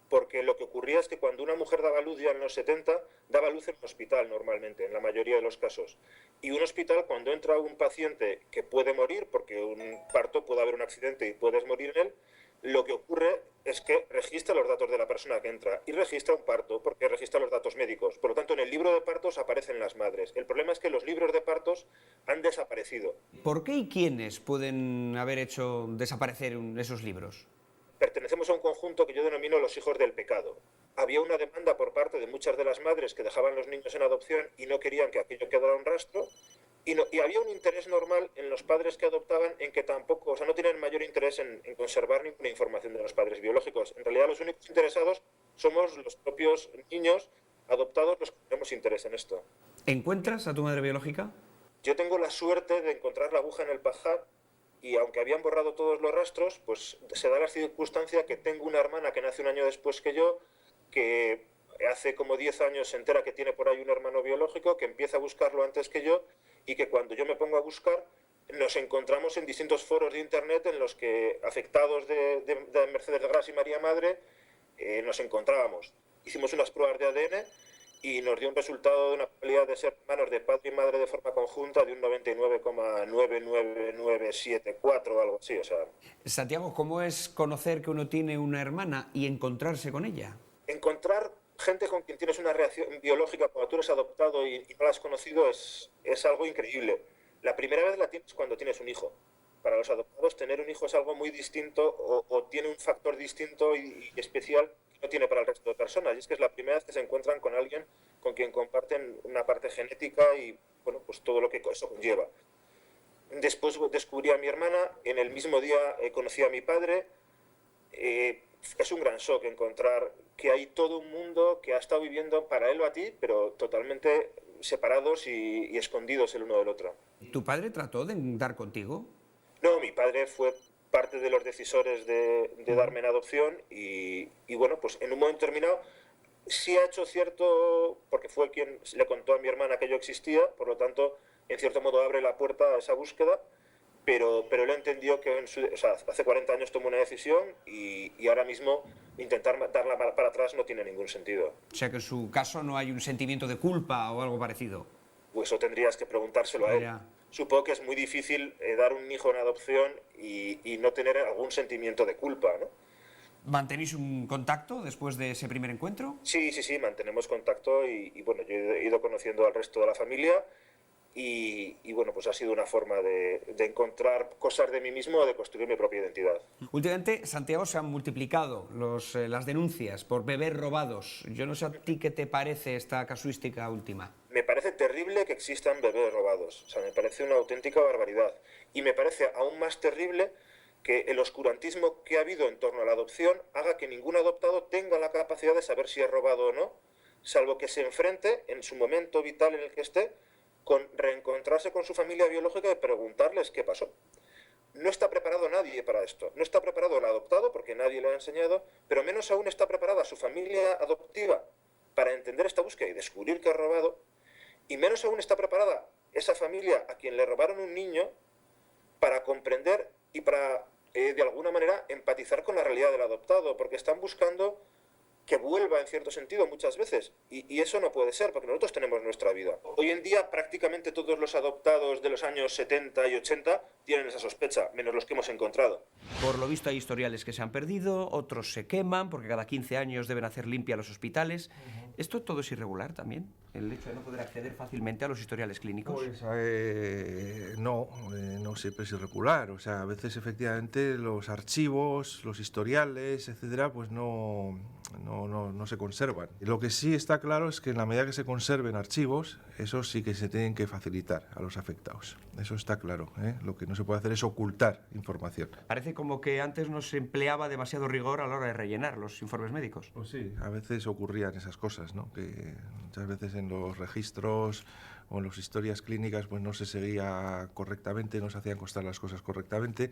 Porque lo que ocurría es que cuando una mujer daba luz ya en los 70, daba luz en un hospital normalmente, en la mayoría de los casos. Y un hospital, cuando entra un paciente que puede morir, porque un parto puede haber un accidente y puedes morir en él, lo que ocurre es que registra los datos de la persona que entra y registra un parto, porque registra los datos médicos. Por lo tanto, en el libro de partos aparecen las madres. El problema es que los libros de partos han desaparecido. ¿Por qué y quiénes pueden haber hecho desaparecer esos libros? Pertenecemos a un conjunto que yo denomino los hijos del pecado. Había una demanda por parte de muchas de las madres que dejaban los niños en adopción y no querían que aquello quedara un rastro, y había un interés normal en los padres que adoptaban en que tampoco, o sea, no tienen mayor interés en conservar ninguna información de los padres biológicos. En realidad los únicos interesados somos los propios niños adoptados los que tenemos interés en esto. ¿Encuentras a tu madre biológica? Yo tengo la suerte de encontrar la aguja en el pajar. Y aunque habían borrado todos los rastros, pues se da la circunstancia que tengo una hermana que nace un año después que yo, que hace como 10 años se entera que tiene por ahí un hermano biológico, que empieza a buscarlo antes que yo, y que cuando yo me pongo a buscar nos encontramos en distintos foros de internet en los que afectados de Mercedes de Gras y María Madre nos encontrábamos. Hicimos unas pruebas de ADN y nos dio un resultado de una probabilidad de ser hermanos de padre y madre de forma conjunta de un 99,99974 o algo así. O sea, Santiago, ¿cómo es conocer que uno tiene una hermana y encontrarse con ella? encontrar gente con quien tienes una reacción biológica cuando tú eres adoptado y no la has conocido es algo increíble. La primera vez la tienes cuando tienes un hijo. Para los adoptados tener un hijo es algo muy distinto o tiene un factor distinto y especial que no tiene para el resto de personas. Y es que es la primera vez que se encuentran con alguien con quien comparten una parte genética y bueno, pues todo lo que eso conlleva. Después descubrí a mi hermana, en el mismo día conocí a mi padre. Es un gran shock encontrar que hay todo un mundo que ha estado viviendo paralelo a ti, pero totalmente separados y escondidos el uno del otro. ¿Tu padre trató de dar contigo? No, mi padre fue parte de los decisores de darme en adopción y bueno, pues en un momento determinado sí ha hecho cierto, porque fue quien le contó a mi hermana que yo existía, por lo tanto, en cierto modo abre la puerta a esa búsqueda, pero él entendió que hace 40 años tomó una decisión y ahora mismo intentar darla para atrás no tiene ningún sentido. O sea que en su caso no hay un sentimiento de culpa o algo parecido. Pues eso tendrías que preguntárselo a él. Mira. Supongo que es muy difícil dar un hijo en adopción y no tener algún sentimiento de culpa, ¿no? ¿Mantenéis un contacto después de ese primer encuentro? Sí, mantenemos contacto y bueno, yo he ido conociendo al resto de la familia y bueno, pues ha sido una forma de encontrar cosas de mí mismo o de construir mi propia identidad. Últimamente, Santiago, se han multiplicado las denuncias por bebés robados. Yo no sé a ti qué te parece esta casuística última. Me parece terrible que existan bebés robados, o sea, me parece una auténtica barbaridad. Y me parece aún más terrible que el oscurantismo que ha habido en torno a la adopción haga que ningún adoptado tenga la capacidad de saber si es robado o no, salvo que se enfrente en su momento vital en el que esté con reencontrarse con su familia biológica y preguntarles qué pasó. No está preparado nadie para esto. No está preparado el adoptado porque nadie le ha enseñado, pero menos aún está preparada su familia adoptiva para entender esta búsqueda y descubrir que ha robado, y menos aún está preparada esa familia a quien le robaron un niño para comprender y para, de alguna manera, empatizar con la realidad del adoptado, porque están buscando que vuelva en cierto sentido muchas veces, y eso no puede ser, porque nosotros tenemos nuestra vida. Hoy en día prácticamente todos los adoptados de los años 70 y 80 tienen esa sospecha, menos los que hemos encontrado. Por lo visto hay historiales que se han perdido, otros se queman, porque cada 15 años deben hacer limpia los hospitales. ¿Esto todo es irregular también? ¿El hecho de no poder acceder fácilmente a los historiales clínicos? Pues no siempre es irregular. O sea, a veces efectivamente los archivos, los historiales, etcétera, pues no se conservan. Y lo que sí está claro es que en la medida que se conserven archivos, esos sí que se tienen que facilitar a los afectados. Eso está claro, ¿eh? Lo que no se puede hacer es ocultar información. Parece como que antes no se empleaba demasiado rigor a la hora de rellenar los informes médicos. Pues sí, a veces ocurrían esas cosas, ¿no? Que muchas veces en los registros o en las historias clínicas pues no se seguía correctamente, no se hacían constar las cosas correctamente.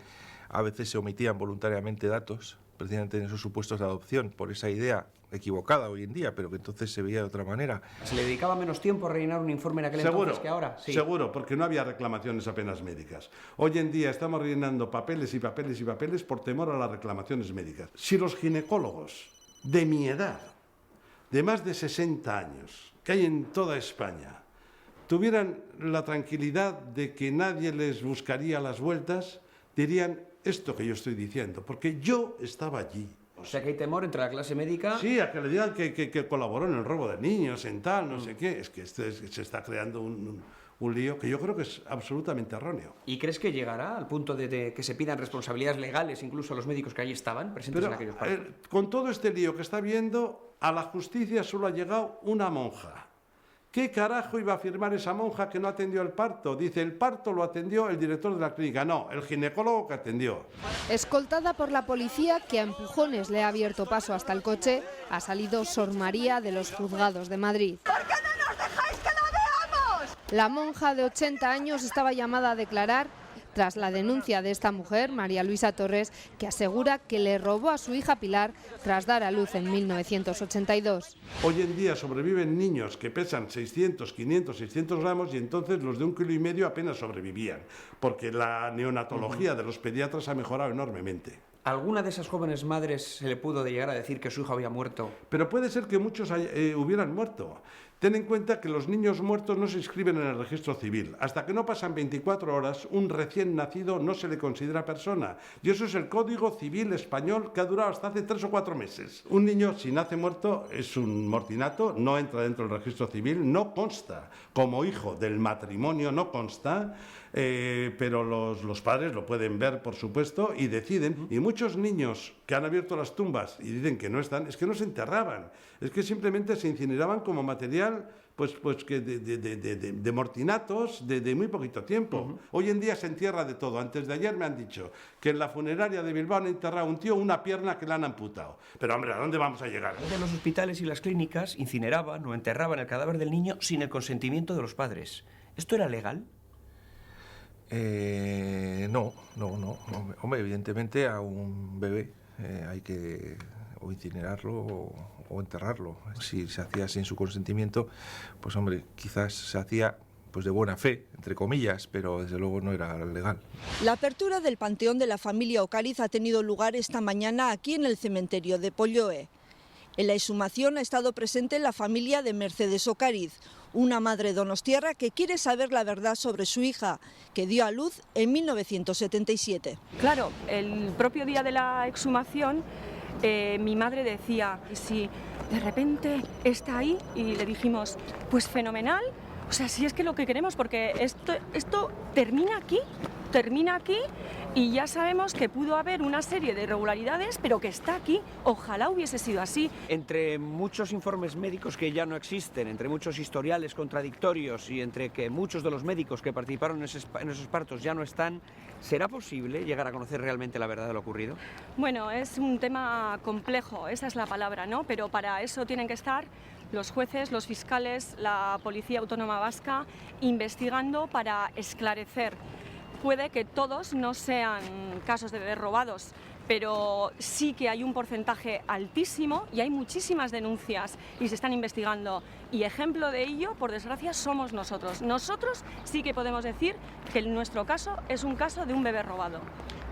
A veces se omitían voluntariamente datos, precisamente en esos supuestos de adopción, por esa idea equivocada hoy en día, pero que entonces se veía de otra manera. ¿Se le dedicaba menos tiempo a rellenar un informe en aquel entonces que ahora? Sí. Seguro, porque no había reclamaciones apenas médicas. Hoy en día estamos rellenando papeles y papeles y papeles por temor a las reclamaciones médicas. Si los ginecólogos de mi edad, de más de 60 años, que hay en toda España, tuvieran la tranquilidad de que nadie les buscaría las vueltas, dirían esto que yo estoy diciendo, porque yo estaba allí. O sea que hay temor entre la clase médica... Sí, a que le digan que colaboró en el robo de niños, en tal, no sé qué. Es que se está creando un lío que yo creo que es absolutamente erróneo. ¿Y crees que llegará al punto de que se pidan responsabilidades legales incluso a los médicos que allí estaban presentes en aquellos partos? Con todo este lío que está viendo, a la justicia solo ha llegado una monja. ¿Qué carajo iba a firmar esa monja que no atendió el parto? Dice, el parto lo atendió el director de la clínica. No, el ginecólogo que atendió. Escoltada por la policía, que a empujones le ha abierto paso hasta el coche, ha salido Sor María de los juzgados de Madrid. ¿Por qué no nos dejáis que la veamos? La monja de 80 años estaba llamada a declarar, tras la denuncia de esta mujer, María Luisa Torres, que asegura que le robó a su hija Pilar tras dar a luz en 1982. Hoy en día sobreviven niños que pesan 600, 500, 600 gramos y entonces los de 1,5 kg apenas sobrevivían, porque la neonatología de los pediatras ha mejorado enormemente. ¿Alguna de esas jóvenes madres se le pudo llegar a decir que su hijo había muerto? Pero puede ser que muchos hubieran muerto. Ten en cuenta que los niños muertos no se inscriben en el registro civil. Hasta que no pasan 24 horas, un recién nacido no se le considera persona. Y eso es el Código Civil español que ha durado hasta hace 3 o 4 meses. Un niño, si nace muerto, es un mortinato, no entra dentro del registro civil, no consta. Como hijo del matrimonio no consta, pero los padres lo pueden ver, por supuesto, y deciden. Y muchos niños que han abierto las tumbas y dicen que no están, es que no se enterraban. Es que simplemente se incineraban como material que de mortinatos de muy poquito tiempo. Hoy en día se entierra de todo. Antes de ayer me han dicho que en la funeraria de Bilbao han enterrado a un tío una pierna que le han amputado. Pero hombre, ¿a dónde vamos a llegar? En los hospitales y las clínicas incineraban o enterraban el cadáver del niño sin el consentimiento de los padres. ¿Esto era legal? No. Hombre, evidentemente a un bebé hay que o incinerarlo o enterrarlo. Si se hacía sin su consentimiento, pues hombre, quizás se hacía pues de buena fe, entre comillas, pero desde luego no era legal. La apertura del Panteón de la familia Ocariz ha tenido lugar esta mañana aquí en el cementerio de Polloe. En la exhumación ha estado presente la familia de Mercedes Ocariz, una madre donostiarra que quiere saber la verdad sobre su hija, que dio a luz en 1977. Claro, el propio día de la exhumación, mi madre decía, si de repente está ahí, y le dijimos, pues fenomenal, o sea, si es que lo que queremos, porque esto termina aquí, y ya sabemos que pudo haber una serie de irregularidades, pero que está aquí, ojalá hubiese sido así. Entre muchos informes médicos que ya no existen, entre muchos historiales contradictorios y entre que muchos de los médicos que participaron en esos partos ya no están, ¿será posible llegar a conocer realmente la verdad de lo ocurrido? Bueno, es un tema complejo, esa es la palabra, ¿no? Pero para eso tienen que estar los jueces, los fiscales, la Policía Autónoma Vasca, investigando para esclarecer. Puede que todos no sean casos de bebés robados, pero sí que hay un porcentaje altísimo y hay muchísimas denuncias y se están investigando. Y ejemplo de ello, por desgracia, somos nosotros. Nosotros sí que podemos decir que nuestro caso es un caso de un bebé robado.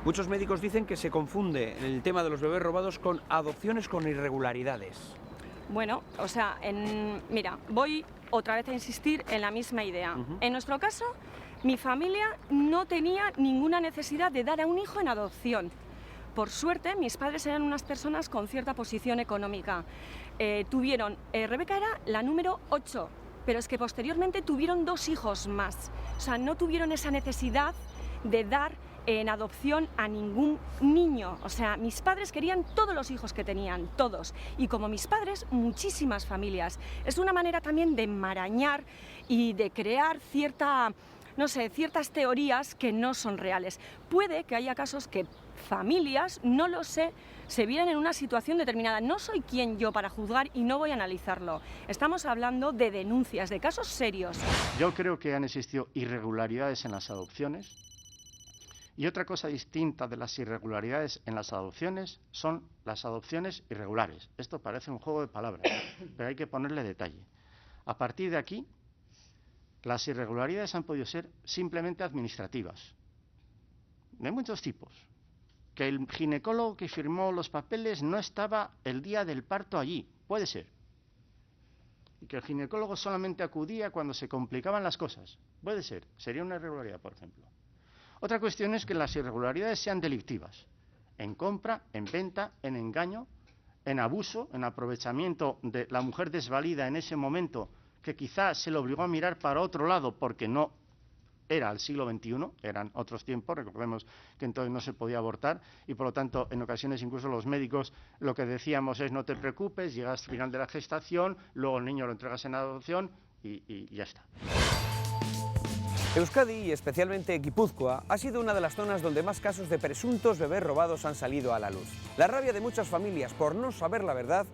Muchos médicos dicen que se confunde el tema de los bebés robados con adopciones con irregularidades. Bueno, o sea, mira, voy otra vez a insistir en la misma idea. En nuestro caso, mi familia no tenía ninguna necesidad de dar a un hijo en adopción. Por suerte, mis padres eran unas personas con cierta posición económica. Rebeca era la número 8, pero es que posteriormente tuvieron 2 hijos más. O sea, no tuvieron esa necesidad de dar en adopción a ningún niño. O sea, mis padres querían todos los hijos que tenían, todos. Y como mis padres, muchísimas familias. Es una manera también de enmarañar y de crear ciertas teorías que no son reales. Puede que haya casos que familias, no lo sé, se vieran en una situación determinada. No soy quien yo para juzgar y no voy a analizarlo. Estamos hablando de denuncias, de casos serios. Yo creo que han existido irregularidades en las adopciones. Y otra cosa distinta de las irregularidades en las adopciones son las adopciones irregulares. Esto parece un juego de palabras, pero hay que ponerle detalle. A partir de aquí, las irregularidades han podido ser simplemente administrativas, de muchos tipos. Que el ginecólogo que firmó los papeles no estaba el día del parto allí, puede ser. Y que el ginecólogo solamente acudía cuando se complicaban las cosas, puede ser. Sería una irregularidad, por ejemplo. Otra cuestión es que las irregularidades sean delictivas, en compra, en venta, en engaño, en abuso, en aprovechamiento de la mujer desvalida en ese momento, que quizás se le obligó a mirar para otro lado porque no era el siglo XXI, eran otros tiempos, recordemos que entonces no se podía abortar y por lo tanto en ocasiones incluso los médicos lo que decíamos es no te preocupes, llegas al final de la gestación, luego el niño lo entregas en adopción y ya está. Euskadi y especialmente Guipúzcoa ha sido una de las zonas donde más casos de presuntos bebés robados han salido a la luz. La rabia de muchas familias por no saber la verdad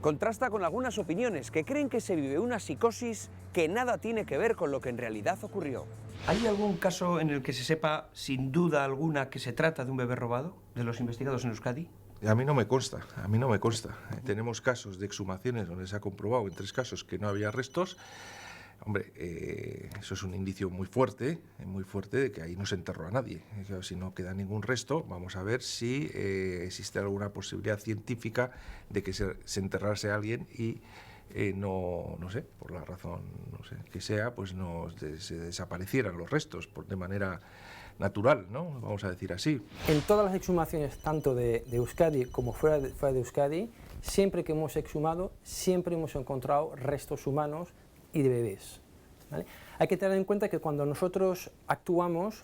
contrasta con algunas opiniones que creen que se vive una psicosis que nada tiene que ver con lo que en realidad ocurrió. ¿Hay algún caso en el que se sepa, sin duda alguna, que se trata de un bebé robado, de los investigados en Euskadi? A mí no me consta. Tenemos casos de exhumaciones donde se ha comprobado en 3 casos que no había restos. Hombre, eso es un indicio muy fuerte de que ahí no se enterró a nadie. Si no queda ningún resto, vamos a ver si existe alguna posibilidad científica de que se enterrase a alguien y no sé, por la razón que sea, pues se desaparecieran los restos de manera natural, ¿no? Vamos a decir así. En todas las exhumaciones, tanto de Euskadi como fuera de Euskadi, siempre que hemos exhumado, siempre hemos encontrado restos humanos y de bebés, ¿vale? Hay que tener en cuenta que cuando nosotros actuamos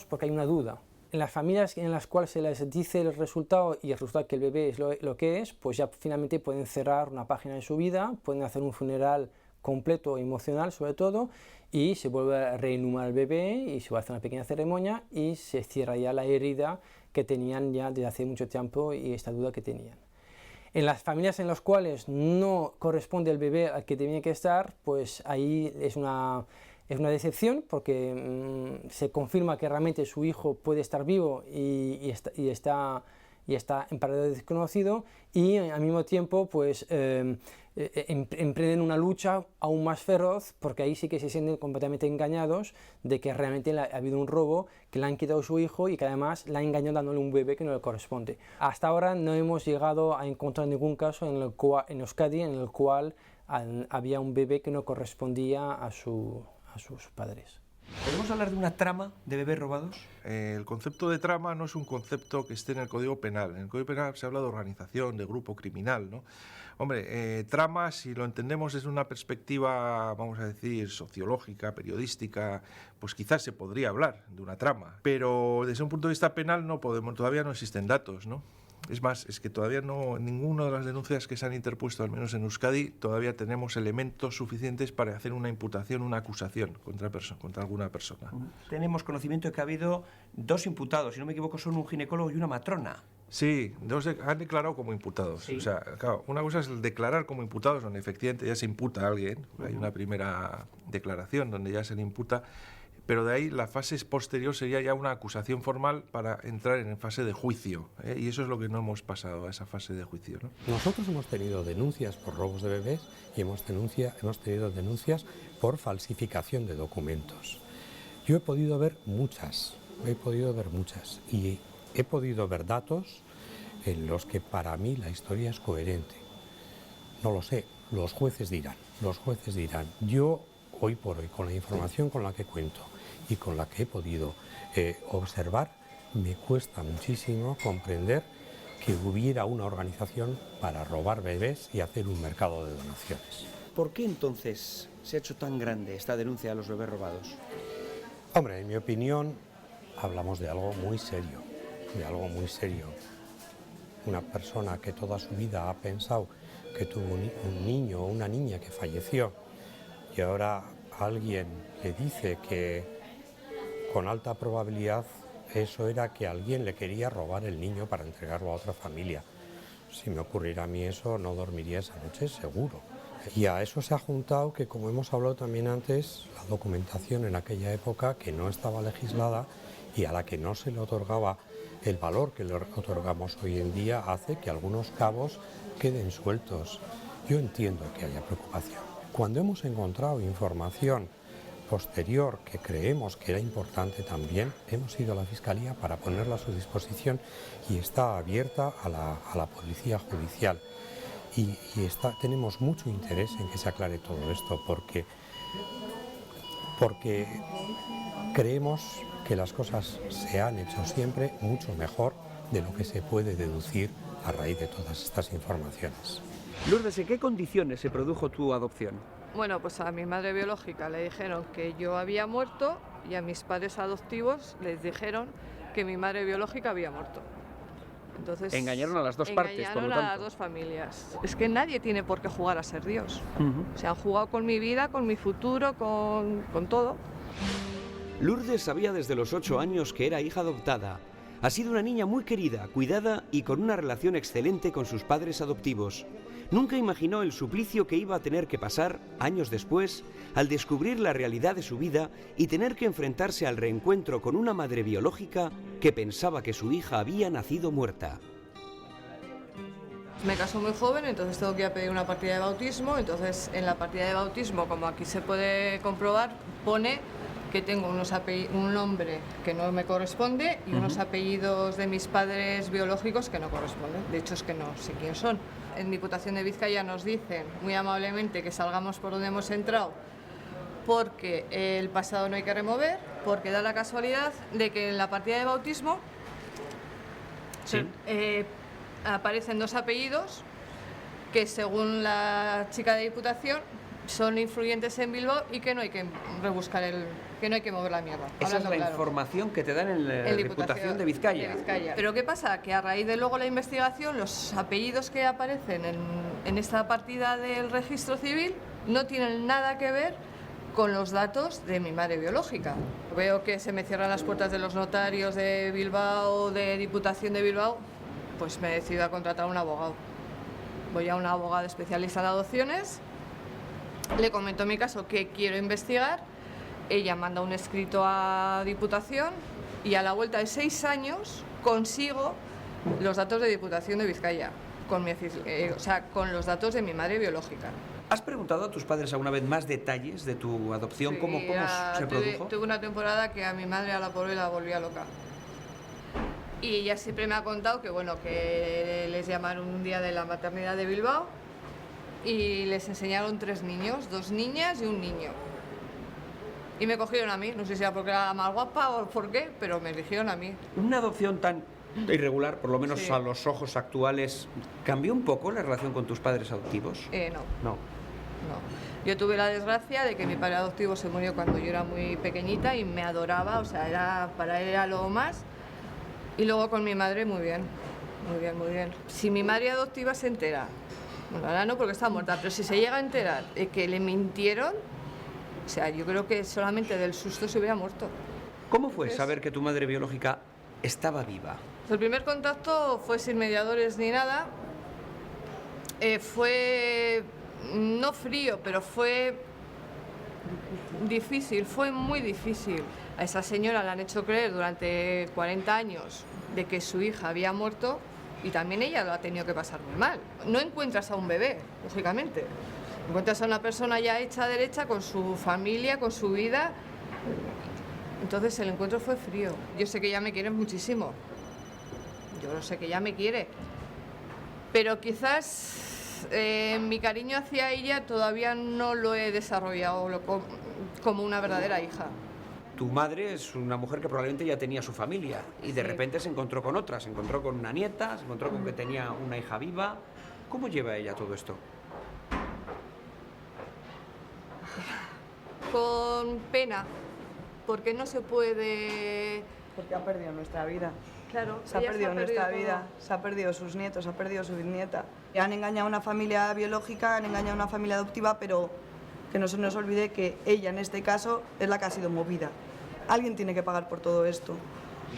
porque hay una duda. En las familias en las cuales se les dice el resultado y el resultado que el bebé es lo que es, pues ya finalmente pueden cerrar una página de su vida, pueden hacer un funeral completo, emocional sobre todo, y se vuelve a reinhumar al bebé y se va a hacer una pequeña ceremonia y se cierra ya la herida que tenían ya desde hace mucho tiempo y esta duda que tenían. En las familias en las cuales no corresponde el bebé al que tenía que estar, pues ahí es una decepción porque se confirma que realmente su hijo puede estar vivo y está en paradero desconocido, y al mismo tiempo pues emprenden una lucha aún más feroz, porque ahí sí que se sienten completamente engañados de que realmente ha habido un robo, que le han quitado su hijo y que además le han engañado dándole un bebé que no le corresponde. Hasta ahora no hemos llegado a encontrar ningún caso en Euskadi en el cual había un bebé que no correspondía a sus padres. ¿Podemos hablar de una trama de bebés robados? El concepto de trama no es un concepto que esté en el Código Penal. En el Código Penal se habla de organización, de grupo criminal, ¿no? Hombre, trama, si lo entendemos desde una perspectiva, vamos a decir, sociológica, periodística, pues quizás se podría hablar de una trama. Pero desde un punto de vista penal todavía no existen datos, ¿no? Es más, es que todavía ninguna de las denuncias que se han interpuesto, al menos en Euskadi, todavía tenemos elementos suficientes para hacer una imputación, una acusación contra alguna persona. Tenemos conocimiento de que ha habido 2 imputados, si no me equivoco son un ginecólogo y una matrona. Sí, han declarado como imputados. Sí. O sea, claro, una cosa es el declarar como imputados, donde efectivamente ya se imputa a alguien, hay una primera declaración donde ya se le imputa, pero de ahí la fase posterior sería ya una acusación formal para entrar en fase de juicio, y eso es lo que no hemos pasado a esa fase de juicio, ¿no? Nosotros hemos tenido denuncias por robos de bebés y hemos tenido denuncias por falsificación de documentos. Yo he podido ver muchas y he podido ver datos en los que para mí la historia es coherente. No lo sé, los jueces dirán. Yo, hoy por hoy, con la información con la que cuento y con la que he podido observar, me cuesta muchísimo comprender que hubiera una organización para robar bebés y hacer un mercado de donaciones. ¿Por qué entonces se ha hecho tan grande esta denuncia de los bebés robados? Hombre, en mi opinión, hablamos de algo muy serio, Una persona que toda su vida ha pensado que tuvo un niño o una niña que falleció y ahora alguien le dice que con alta probabilidad eso era que alguien le quería robar el niño para entregarlo a otra familia. Si me ocurriera a mí eso, no dormiría esa noche seguro. Y a eso se ha juntado que, como hemos hablado también antes, la documentación en aquella época que no estaba legislada y a la que no se le otorgaba el valor que le otorgamos hoy en día, hace que algunos cabos queden sueltos. Yo entiendo que haya preocupación. Cuando hemos encontrado información posterior que creemos que era importante también, hemos ido a la Fiscalía para ponerla a su disposición y está abierta a la Policía Judicial. Y tenemos mucho interés en que se aclare todo esto porque creemos que las cosas se han hecho siempre mucho mejor de lo que se puede deducir a raíz de todas estas informaciones. Lourdes, ¿en qué condiciones se produjo tu adopción? Bueno, pues a mi madre biológica le dijeron que yo había muerto y a mis padres adoptivos les dijeron que mi madre biológica había muerto. Entonces, engañaron a las dos partes, por lo tanto. Engañaron a las dos familias. Es que nadie tiene por qué jugar a ser Dios. Se han jugado con mi vida, con mi futuro, con todo. Lourdes sabía desde los 8 años que era hija adoptada. Ha sido una niña muy querida, cuidada y con una relación excelente con sus padres adoptivos. Nunca imaginó el suplicio que iba a tener que pasar, años después, al descubrir la realidad de su vida y tener que enfrentarse al reencuentro con una madre biológica que pensaba que su hija había nacido muerta. Me caso muy joven, entonces tengo que ir a pedir una partida de bautismo. Entonces, en la partida de bautismo, como aquí se puede comprobar, pone que tengo un nombre que no me corresponde y unos apellidos de mis padres biológicos que no corresponden. De hecho, es que no sé quién son. En Diputación de Vizcaya nos dicen muy amablemente que salgamos por donde hemos entrado porque el pasado no hay que remover, porque da la casualidad de que en la partida de bautismo aparecen dos apellidos que, según la chica de Diputación, son influyentes en Bilbao y que no hay que rebuscar que no hay que mover la mierda. Esa es la información que te dan en la Diputación de Vizcaya. Pero ¿qué pasa? Que a raíz de luego la investigación, los apellidos que aparecen en esta partida del registro civil no tienen nada que ver con los datos de mi madre biológica. Veo que se me cierran las puertas de los notarios de Bilbao, de Diputación de Bilbao, pues me decido a contratar a un abogado. Voy a un abogado especialista en adopciones, le comento mi caso que quiero investigar, ella manda un escrito a Diputación y a la vuelta de 6 años consigo los datos de Diputación de Vizcaya, con los datos de mi madre biológica. ¿Has preguntado a tus padres alguna vez más detalles de tu adopción? Sí, ¿Cómo se produjo? Tuve una temporada que a mi madre, a la pobre, la volvía loca. Y ella siempre me ha contado que, bueno, que les llamaron un día de la maternidad de Bilbao y les enseñaron 3 niños, 2 niñas y un niño. Y me cogieron a mí, no sé si era porque era la más guapa o por qué, pero me eligieron a mí. Una adopción tan irregular, por lo menos Sí. a los ojos actuales, ¿cambió un poco la relación con tus padres adoptivos? No. Yo tuve la desgracia de que mi padre adoptivo se murió cuando yo era muy pequeñita y me adoraba, o sea, para él era lo más. Y luego con mi madre, muy bien. Si mi madre adoptiva se entera, bueno, ahora no porque está muerta, pero si se llega a enterar de que le mintieron, o sea, yo creo que solamente del susto se hubiera muerto. ¿Cómo fue saber que tu madre biológica estaba viva? El primer contacto fue sin mediadores ni nada. Fue no frío, pero fue difícil, fue muy difícil. A esa señora le han hecho creer durante 40 años de que su hija había muerto y también ella lo ha tenido que pasar muy mal. No encuentras a un bebé, lógicamente. Encuentras a una persona ya hecha derecha con su familia, con su vida. Entonces el encuentro fue frío. Yo sé que ella me quiere muchísimo. Yo lo sé que ella me quiere. Pero quizás mi cariño hacia ella todavía no lo he desarrollado como una verdadera hija. Tu madre es una mujer que probablemente ya tenía su familia y de repente se encontró con otra, se encontró con una nieta, se encontró con que tenía una hija viva. ¿Cómo lleva ella todo esto? Con pena, porque no se puede... Porque ha perdido nuestra vida. Claro, se ha perdido nuestra vida, se ha perdido sus nietos, se ha perdido su bisnieta. Han engañado a una familia biológica, han engañado a una familia adoptiva, pero que no se nos olvide que ella, en este caso, es la que ha sido movida. Alguien tiene que pagar por todo esto.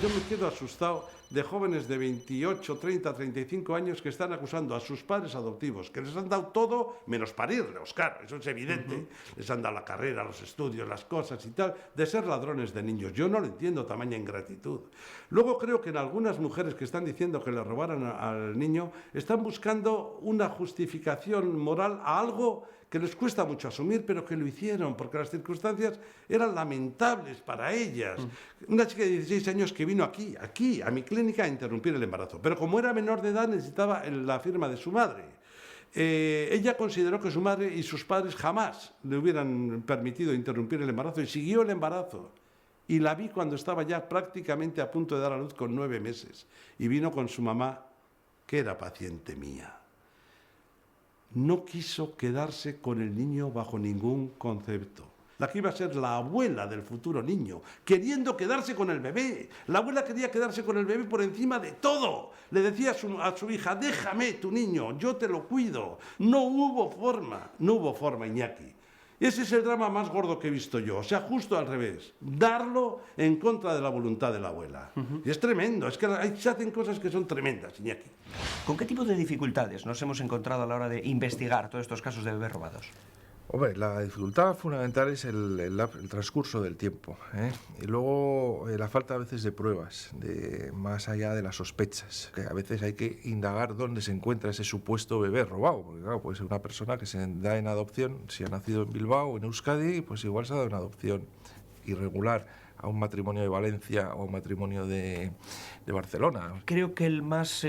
Yo me quedo asustado de jóvenes de 28, 30, 35 años que están acusando a sus padres adoptivos, que les han dado todo menos parirlos, claro, eso es evidente. Les han dado la carrera, los estudios, las cosas y tal, de ser ladrones de niños. Yo no lo entiendo, tamaña ingratitud. Luego creo que en algunas mujeres que están diciendo que le robaron al niño, están buscando una justificación moral a algo que les cuesta mucho asumir, pero que lo hicieron, porque las circunstancias eran lamentables para ellas. Una chica de 16 años que vino aquí, a mi clínica, a interrumpir el embarazo, pero como era menor de edad necesitaba la firma de su madre. Ella consideró que su madre y sus padres jamás le hubieran permitido interrumpir el embarazo y siguió el embarazo. Y la vi cuando estaba ya prácticamente a punto de dar a luz con 9 meses. Y vino con su mamá, que era paciente mía. No quiso quedarse con el niño bajo ningún concepto. La que iba a ser la abuela del futuro niño, queriendo quedarse con el bebé. La abuela quería quedarse con el bebé por encima de todo. Le decía a su hija, déjame tu niño, yo te lo cuido. No hubo forma, Iñaki. Ese es el drama más gordo que he visto yo, o sea, justo al revés, darlo en contra de la voluntad de la abuela. Y es tremendo, es que se hacen cosas que son tremendas, Iñaki. ¿Con qué tipo de dificultades nos hemos encontrado a la hora de investigar todos estos casos de bebés robados? Hombre, la dificultad fundamental es el transcurso del tiempo, ¿eh? Y luego la falta a veces de pruebas, más allá de las sospechas, que a veces hay que indagar dónde se encuentra ese supuesto bebé robado, porque claro, puede ser una persona que se da en adopción, si ha nacido en Bilbao o en Euskadi, pues igual se ha dado en adopción irregular a un matrimonio de Valencia o a un matrimonio de Barcelona. Creo que el más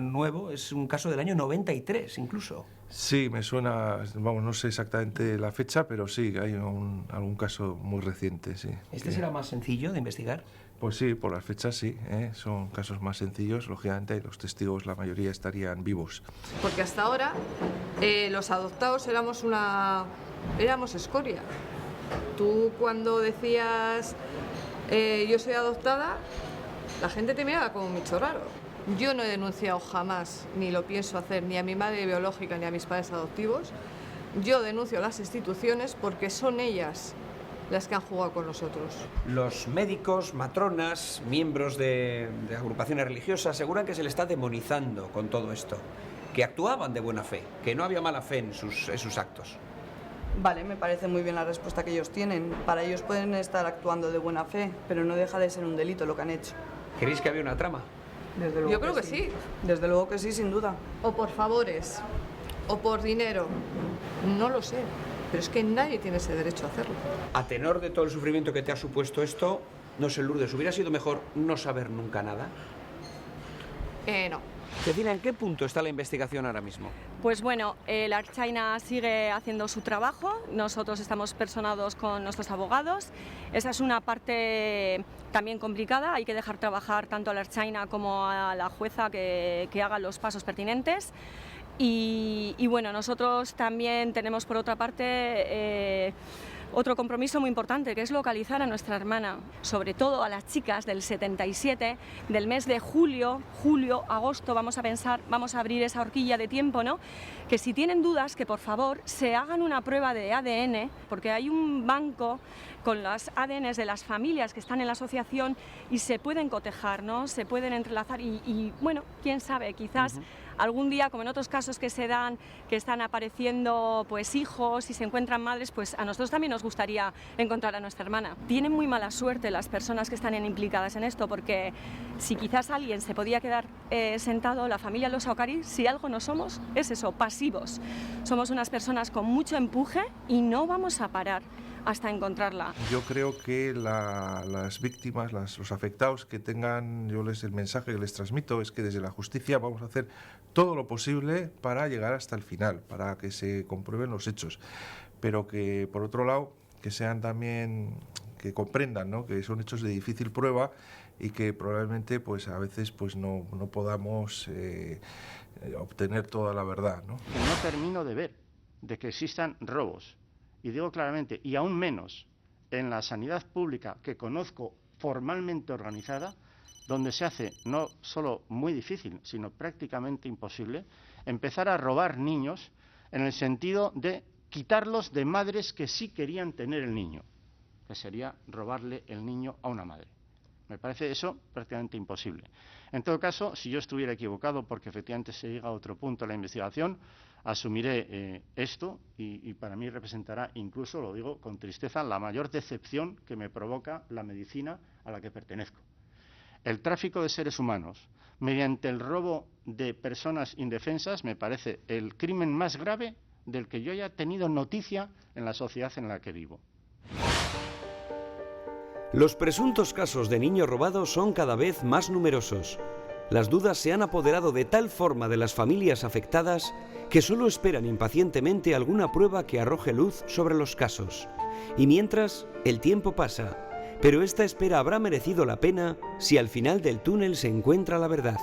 nuevo es un caso del año 93 incluso. Sí, me suena, vamos, no sé exactamente la fecha, pero sí, hay algún caso muy reciente, sí. ¿Este será más sencillo de investigar? Pues sí, por las fechas sí, son casos más sencillos, lógicamente, y los testigos, la mayoría estarían vivos. Porque hasta ahora los adoptados éramos escoria. Tú cuando decías yo soy adoptada, la gente te miraba como un bicho raro. Yo no he denunciado jamás, ni lo pienso hacer, ni a mi madre biológica ni a mis padres adoptivos. Yo denuncio a las instituciones porque son ellas las que han jugado con nosotros. Los médicos, matronas, miembros de agrupaciones religiosas aseguran que se le está demonizando con todo esto, que actuaban de buena fe, que no había mala fe en sus actos. Vale, me parece muy bien la respuesta que ellos tienen. Para ellos pueden estar actuando de buena fe, pero no deja de ser un delito lo que han hecho. ¿Creéis que había una trama? Desde luego Yo creo que sí. Desde luego que sí, sin duda. O por favores, o por dinero. No lo sé, pero es que nadie tiene ese derecho a hacerlo. A tenor de todo el sufrimiento que te ha supuesto esto, no sé, Lourdes, ¿hubiera sido mejor no saber nunca nada? No. Cecilia, ¿en qué punto está la investigación ahora mismo? Pues bueno, la Ertzaina sigue haciendo su trabajo, nosotros estamos personados con nuestros abogados. Esa es una parte también complicada, hay que dejar trabajar tanto a la Ertzaina como a la jueza que haga los pasos pertinentes. Y bueno, nosotros también tenemos por otra parte otro compromiso muy importante, que es localizar a nuestra hermana, sobre todo a las chicas del 77, del mes de julio, agosto, vamos a abrir esa horquilla de tiempo, ¿no? Que si tienen dudas, que por favor se hagan una prueba de ADN, porque hay un banco con los ADNs de las familias que están en la asociación y se pueden cotejar, ¿no? Se pueden entrelazar y bueno, quién sabe, quizás algún día, como en otros casos que se dan, que están apareciendo pues hijos y se encuentran madres, pues a nosotros también nos gustaría encontrar a nuestra hermana. Tienen muy mala suerte las personas que están implicadas en esto, porque si quizás alguien se podía quedar sentado, la familia Los Ocariz, si algo no somos, es eso, pasivos. Somos unas personas con mucho empuje y no vamos a parar hasta encontrarla. Yo creo que las víctimas, los afectados que tengan, el mensaje que les transmito es que desde la justicia vamos a hacer todo lo posible para llegar hasta el final, para que se comprueben los hechos, pero que por otro lado que sean también, que comprendan, ¿no?, que son hechos de difícil prueba y que probablemente pues a veces pues no podamos obtener toda la verdad, ¿no? No termino de ver de que existan robos. Y digo claramente, y aún menos en la sanidad pública que conozco formalmente organizada, donde se hace no solo muy difícil, sino prácticamente imposible, empezar a robar niños en el sentido de quitarlos de madres que sí querían tener el niño, que sería robarle el niño a una madre. Me parece eso prácticamente imposible. En todo caso, si yo estuviera equivocado, porque efectivamente se llega a otro punto de la investigación, asumiré esto y para mí representará, incluso, lo digo con tristeza, la mayor decepción que me provoca la medicina a la que pertenezco. El tráfico de seres humanos mediante el robo de personas indefensas me parece el crimen más grave del que yo haya tenido noticia en la sociedad en la que vivo. Los presuntos casos de niños robados son cada vez más numerosos. Las dudas se han apoderado de tal forma de las familias afectadas que solo esperan impacientemente alguna prueba que arroje luz sobre los casos. Y mientras, el tiempo pasa, pero esta espera habrá merecido la pena si al final del túnel se encuentra la verdad.